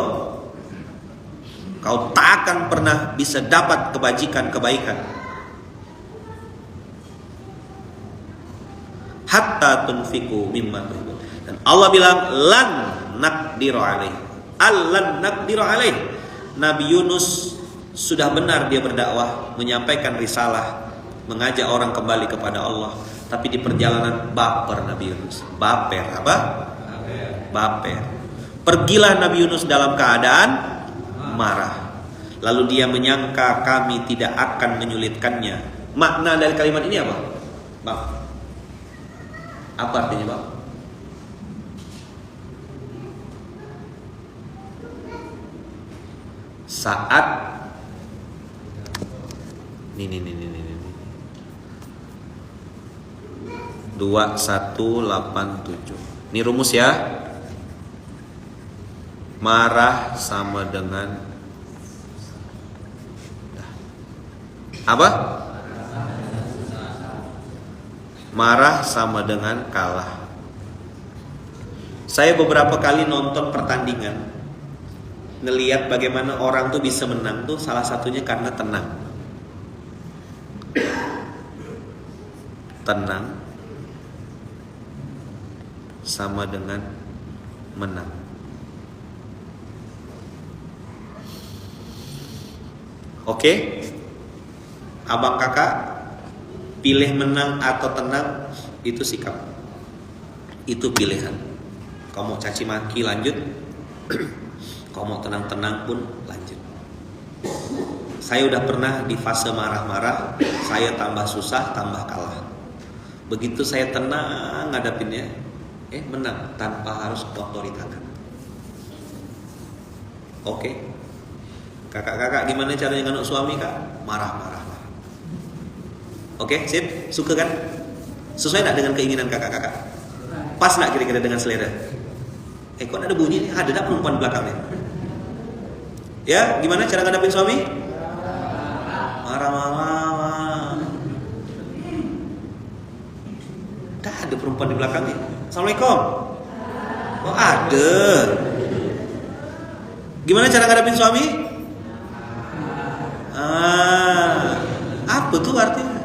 kau tak akan pernah bisa dapat kebaikan. Hatta tunfiku mimma tuhibbun. Dan Allah bilang lan naqdiru alaih. Allan naqdiru alaih. Nabi Yunus sudah benar dia berdakwah, menyampaikan risalah, mengajak orang kembali kepada Allah, tapi di perjalanan baper Nabi Yunus. Baper apa? Baper. Pergilah Nabi Yunus dalam keadaan marah. Lalu dia menyangka kami tidak akan menyulitkannya. Makna dari kalimat ini apa? Bang, apa artinya bang? Saat ini 2187. Ini rumus ya. Marah sama dengan apa? Marah sama dengan kalah. Saya beberapa kali nonton pertandingan, ngelihat bagaimana orang tuh bisa menang tuh salah satunya karena tenang. Tenang sama dengan menang. Oke, abang kakak pilih menang atau tenang, itu sikap, itu pilihan. Kau mau caci maki lanjut, kau mau tenang-tenang pun lanjut. Saya udah pernah di fase marah-marah, saya tambah susah, tambah kalah. Begitu saya tenang ngadapinnya, menang tanpa harus otoritakan. Oke. Kakak-kakak gimana caranya nganuk suami kak? Marah-marah. Oke, sip? Suka kan? Sesuai gak dengan keinginan kakak-kakak? Pas gak kira-kira dengan selera? Kok ada bunyi nih? Ada perempuan belakangnya. Ya, gimana cara ngadapin suami? Marah-marah. Dah ada perempuan di belakangnya. Assalamualaikum. Oh ada. Gimana cara ngadapin suami? Apa tuh artinya?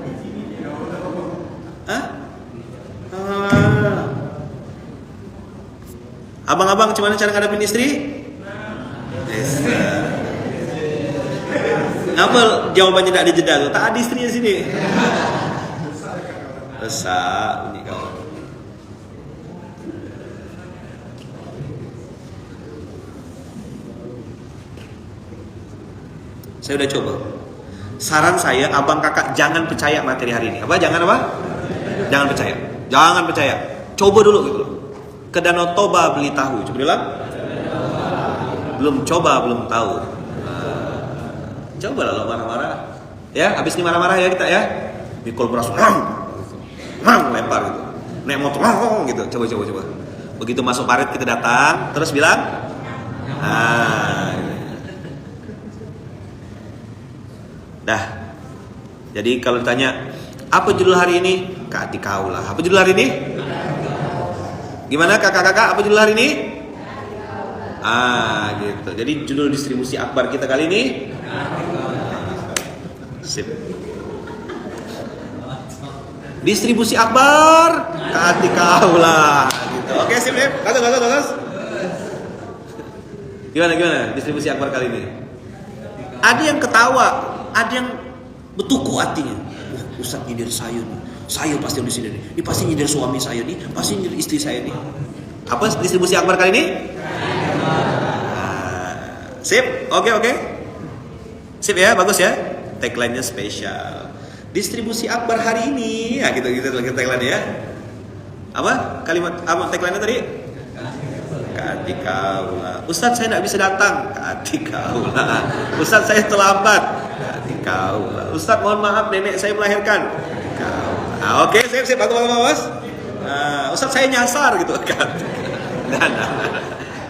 Abang-abang gimana cara ngadapin istri? Apa jawabannya tidak ada jeda tuh? Tak ada istrinya sini. Besar bunyi kau. Saya udah coba. Saran saya, abang kakak jangan percaya materi hari ini. Apa? Jangan apa? Jangan percaya. Jangan percaya. Coba dulu gitu loh. Ke Danau Toba beli tahu. Coba bilang. Belum coba, belum tahu. Coba lah lo marah-marah. Ya, habis ini marah-marah ya kita ya. Mikul beras, lempar gitu. Naik motor, gitu. Coba. Begitu masuk parit kita datang, terus bilang, dah. Jadi kalau ditanya, Apa judul hari ini? Kaati kaulah. Apa judul hari ini? Gimana kakak-kakak? Apa judul hari ini? Gitu. Jadi judul distribusi akbar kita kali ini. Sip. Distribusi akbar Kaati kaulah. Gitu. Oke, sip. Bagus. Gimana distribusi akbar kali ini? Ada yang ketawa, ada yang bertuku hatinya. Ustaz nyindir saya nih. Saya pasti di sini nih. Ini pasti nyindir suami saya nih, pasti nyindir istri saya nih. Apa distribusi akbar kali ini? Sip. Oke. Sip ya, bagus ya. Tagline-nya spesial. Distribusi akbar hari ini. Ya, gitu lagi tagline ya. Apa? Kalimat apa tagline-nya tadi? Kaati kaulah. Ustaz saya tidak bisa datang. Kaati kaulah. Ustaz saya terlambat. Kaati kaulah. Ustaz mohon maaf nenek saya melahirkan. Kaati kaulah. Oke, sip bagus. Ustaz saya nyasar gitu kan.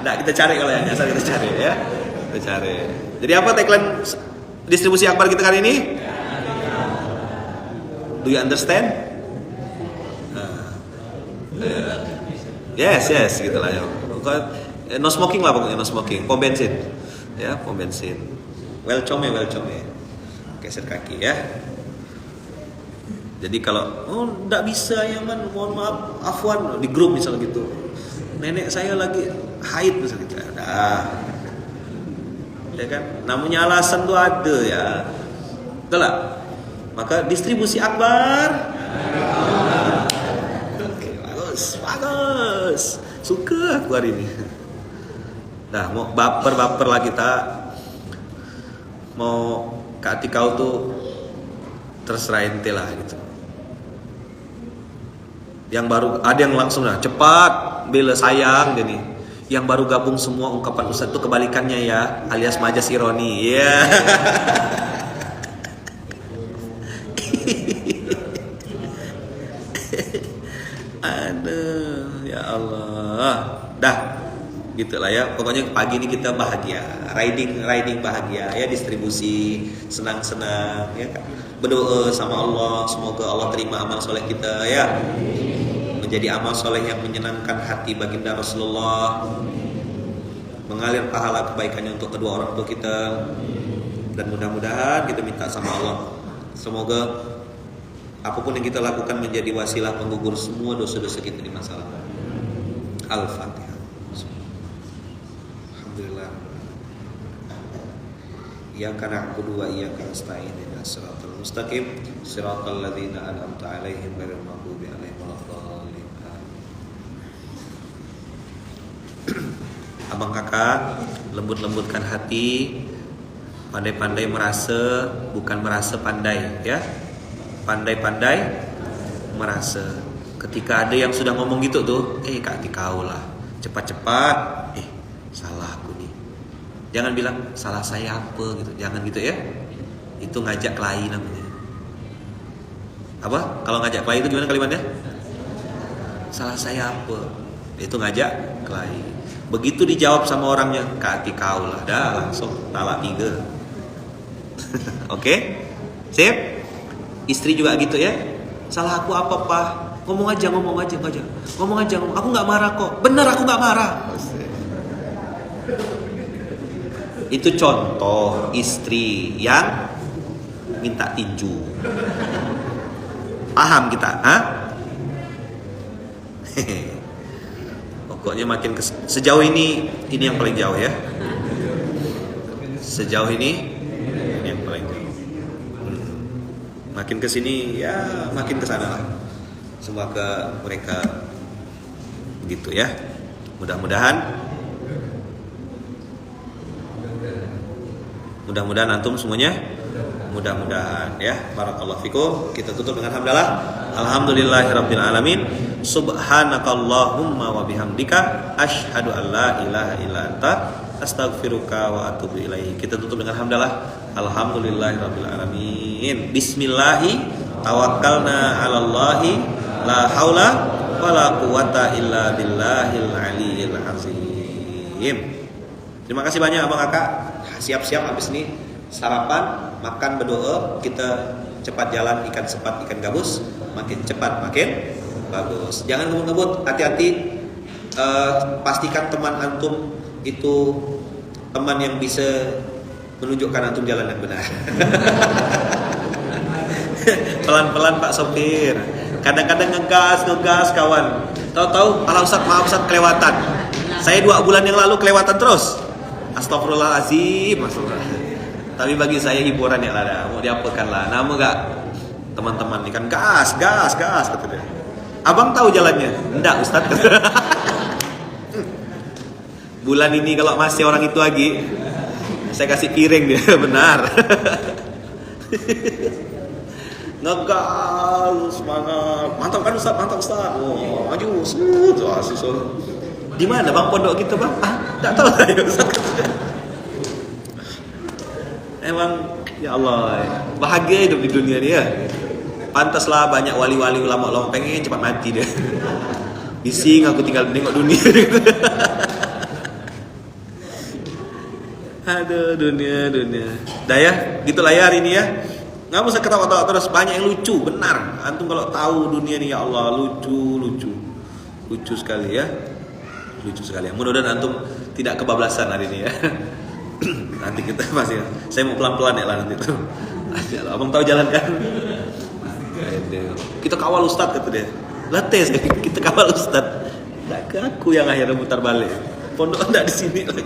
Nah, kita cari kalau yang nyasar kita cari ya. Kita cari. Jadi apa tagline distribusi akbar kita kali ini? Do you understand? Yes, gitulah ya. No smoking lah pokoknya, no smoking. Pom bensin. Ya, pom bensin. Welcome. Geser kaki ya. Jadi kalau enggak bisa ya man, mohon maaf, afwan di grup misal gitu. Nenek saya lagi haid misal gitu. Ya kan? Namanya alasan tuh ada ya. Betul lah. Maka distribusi akbar. Oke, bagus. Suka aku hari ini. Nah, mau baper lah kita. Mau Kaati kau tuh terserah ente lah gitu. Yang baru ada yang langsung cepat bela sayang gini. Yang baru gabung semua ungkapan Ustaz itu kebalikannya ya, alias majas ironi. Iya. Yeah. Aduh, ya Allah. Dah, gitulah ya. Pokoknya pagi ini kita bahagia, riding bahagia ya, distribusi senang-senang ya kan. Berdoa sama Allah, semoga Allah terima amal soleh kita ya. Menjadi amal soleh yang menyenangkan hati baginda Rasulullah, mengalir pahala kebaikannya untuk kedua orang tua kita, dan mudah-mudahan kita minta sama Allah semoga apapun yang kita lakukan menjadi wasilah penggugur semua dosa-dosa kita di masa lalu. Al-Fatihah. Alhamdulillah. Iyyaka na'budu wa iyyaka nasta'in ihdinas siratal mustaqim siratal ladzina an'amta 'alaihim ghairil maghdubi 'alaihim waladdallin. Abang kakak, lembut-lembutkan hati, pandai-pandai merasa, bukan merasa pandai ya. Pandai-pandai merasa. Ketika ada yang sudah ngomong gitu tuh, Kaati kaulah, cepat-cepat, salah aku nih. Jangan bilang salah saya apa gitu, jangan gitu ya. Itu ngajak kelahi namanya. Apa? Kalau ngajak kelahi itu gimana kalimatnya? Salah saya apa? Itu ngajak kelahi. Begitu dijawab sama orangnya, Kaati kaulah, dah langsung talak 3. Oke? Sip? Istri juga gitu ya. Salah aku apa Pak? Ngomong aja. Aku nggak marah kok. Bener aku nggak marah. Itu contoh istri yang minta tinju. Paham kita? Pokoknya makin sejauh ini yang paling jauh ya. Sejauh ini yang paling jauh. Makin kesini ya makin kesana lah. Semoga mereka begitu ya. Mudah-mudahan antum semuanya mudah-mudahan ya. Barakallahu fikum. Kita tutup dengan hamdalah. Alhamdulillahirabbil alamin. Subhanakallahumma wa bihamdika asyhadu an la ilaha illa anta astaghfiruka wa atubu ilaik. Kita tutup dengan hamdalah. Alhamdulillahirabbil alamin. Bismillahi tawakkalna 'alallahi la haula wala quwata illa billahil aliyil azim. Terima kasih banyak abang kakak. Siap-siap habis ini sarapan, makan, berdoa, kita cepat jalan ikan sepat ikan gabus, makin cepat makin bagus. Jangan ngebut-ngebut, hati-hati. Pastikan teman antum itu teman yang bisa menunjukkan antum jalan yang benar. Pelan-pelan Pak sopir. Kadang-kadang ngegas kawan. Tahu-tahu, ala Ustaz, maaf Ustaz, kelewatan. Saya 2 bulan yang lalu kelewatan terus. Astagfirullahaladzim, maksudnya. Tapi bagi saya hiburan ya lah, mau diapakan lah. Nama gak teman-teman ini kan gas kata dia. Abang tahu jalannya? Enggak Ustaz. Bulan ini kalau masih orang itu lagi, saya kasih piring dia, benar. Ngegas, semangat, mantap kan Ustaz, mantap Ustaz. Oh, maju, smooth, susul. Di mana bang pondok kita bang? Tak tahu saya Ustaz. Emang ya Allah, bahagia hidup di dunia ni ya. Pantaslah banyak wali-wali ulama-ulama pengen cepat mati dia. Bising aku tinggal nengok dunia. Aduh dunia. Dah ya, gitulah ya hari ini ya. Nggak usah ketawa-tawa terus, banyak yang lucu, benar. Antum kalau tahu dunia ini ya Allah lucu sekali ya. Lucu sekali. Mudah-mudahan antum tidak kebablasan hari ini ya. Nanti kita pasti. Saya mau pelan-pelan ya lah nanti tuh. Abang tahu jalan kan? Kita kawal Ustaz kata dia. Lates kita kawal Ustaz. Nggak ke aku yang akhirnya mutar balik. Pondok enggak di sini lagi.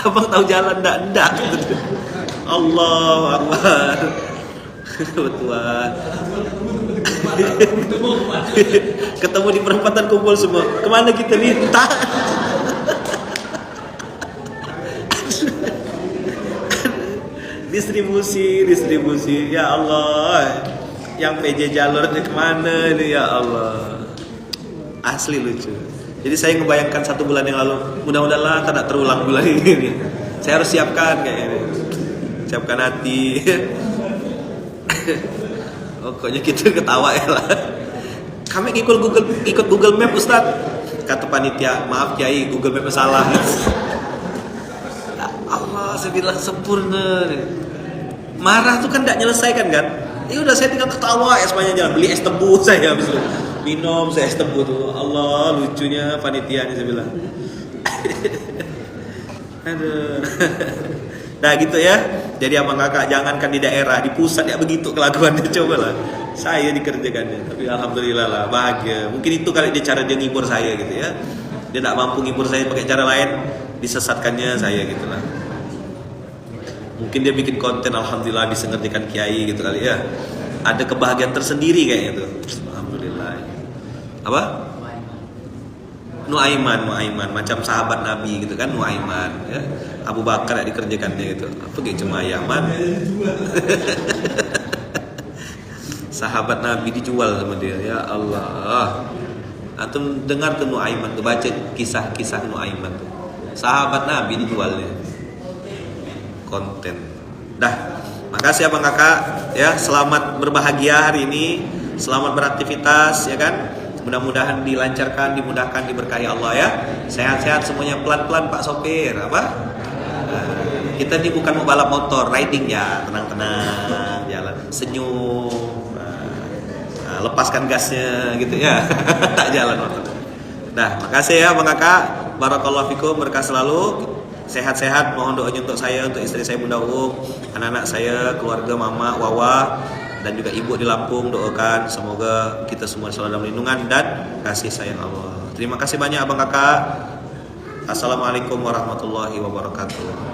Abang tahu jalan enggak gitu. Allahu Akbar. Betulan. Ketemu di perempatan kumpul semua. Kemana kita minta? Distribusi. Ya Allah. Yang PJ jalurnya kemana ini ya Allah. Asli lucu. Jadi saya ngebayangkan 1 bulan yang lalu, mudah-mudahan tidak terulang bulan ini. Saya harus siapkan kayak ini. Siapkan hati. Pokoknya kita ketawa ya lah. Kami ikut Google Map Ustaz. Kata panitia, maaf Kiai, Google Map salah. Ya Allah, saya bilang sempurna. Marah tuh kan tidak nyelesaikan kan? Ya udah saya tinggal ketawa ya sepanjang jalan. Beli es tebu saya habis itu. Minum saya es tebu tuh. Allah lucunya panitianya saya bilang. Aduh. Nah gitu ya. Jadi abang kakak jangankan di daerah, di pusat ya begitu kelakuannya, cobalah. Saya dikerjakannya, tapi alhamdulillah lah bahagia. Mungkin itu kali dia cara dia ngibur saya gitu ya. Dia tak mampu ngibur saya pakai cara lain, disesatkannya saya gitu lah. Mungkin dia bikin konten alhamdulillah bisa ngertikan kiai gitu kali ya. Ada kebahagiaan tersendiri kayaknya tuh. Alhamdulillah. Apa? Nuaiman macam sahabat Nabi gitu kan, Nuaiman ya. Abu Bakar ya dikerjakannya gitu. Apa gitu cuma Yaman. Sahabat Nabi dijual sama dia. Ya Allah. Antum dengar tuh Nuaiman tuh, baca kisah-kisah Nuaiman tuh. Sahabat Nabi dijualnya. Konten. Dah. Makasih abang kakak ya, selamat berbahagia hari ini. Selamat beraktivitas ya kan. Mudah-mudahan dilancarkan, dimudahkan, diberkahi Allah ya. Sehat-sehat semuanya, pelan-pelan Pak sopir. Apa? Kita ini bukan mau balap motor, riding ya, tenang-tenang, jalan, senyum, lepaskan gasnya gitu ya, tak jalan motor. Nah, makasih ya Bang Kakak, barakallahu fikum, berkah selalu, sehat-sehat. Mohon doanya untuk saya, untuk istri saya Bunda anak-anak saya, keluarga Mama, Wawa, dan juga ibu di Lampung. Doakan semoga kita semua selalu dalam lindungan dan kasih sayang Allah. Terima kasih banyak Abang Kakak. Assalamualaikum warahmatullahi wabarakatuh.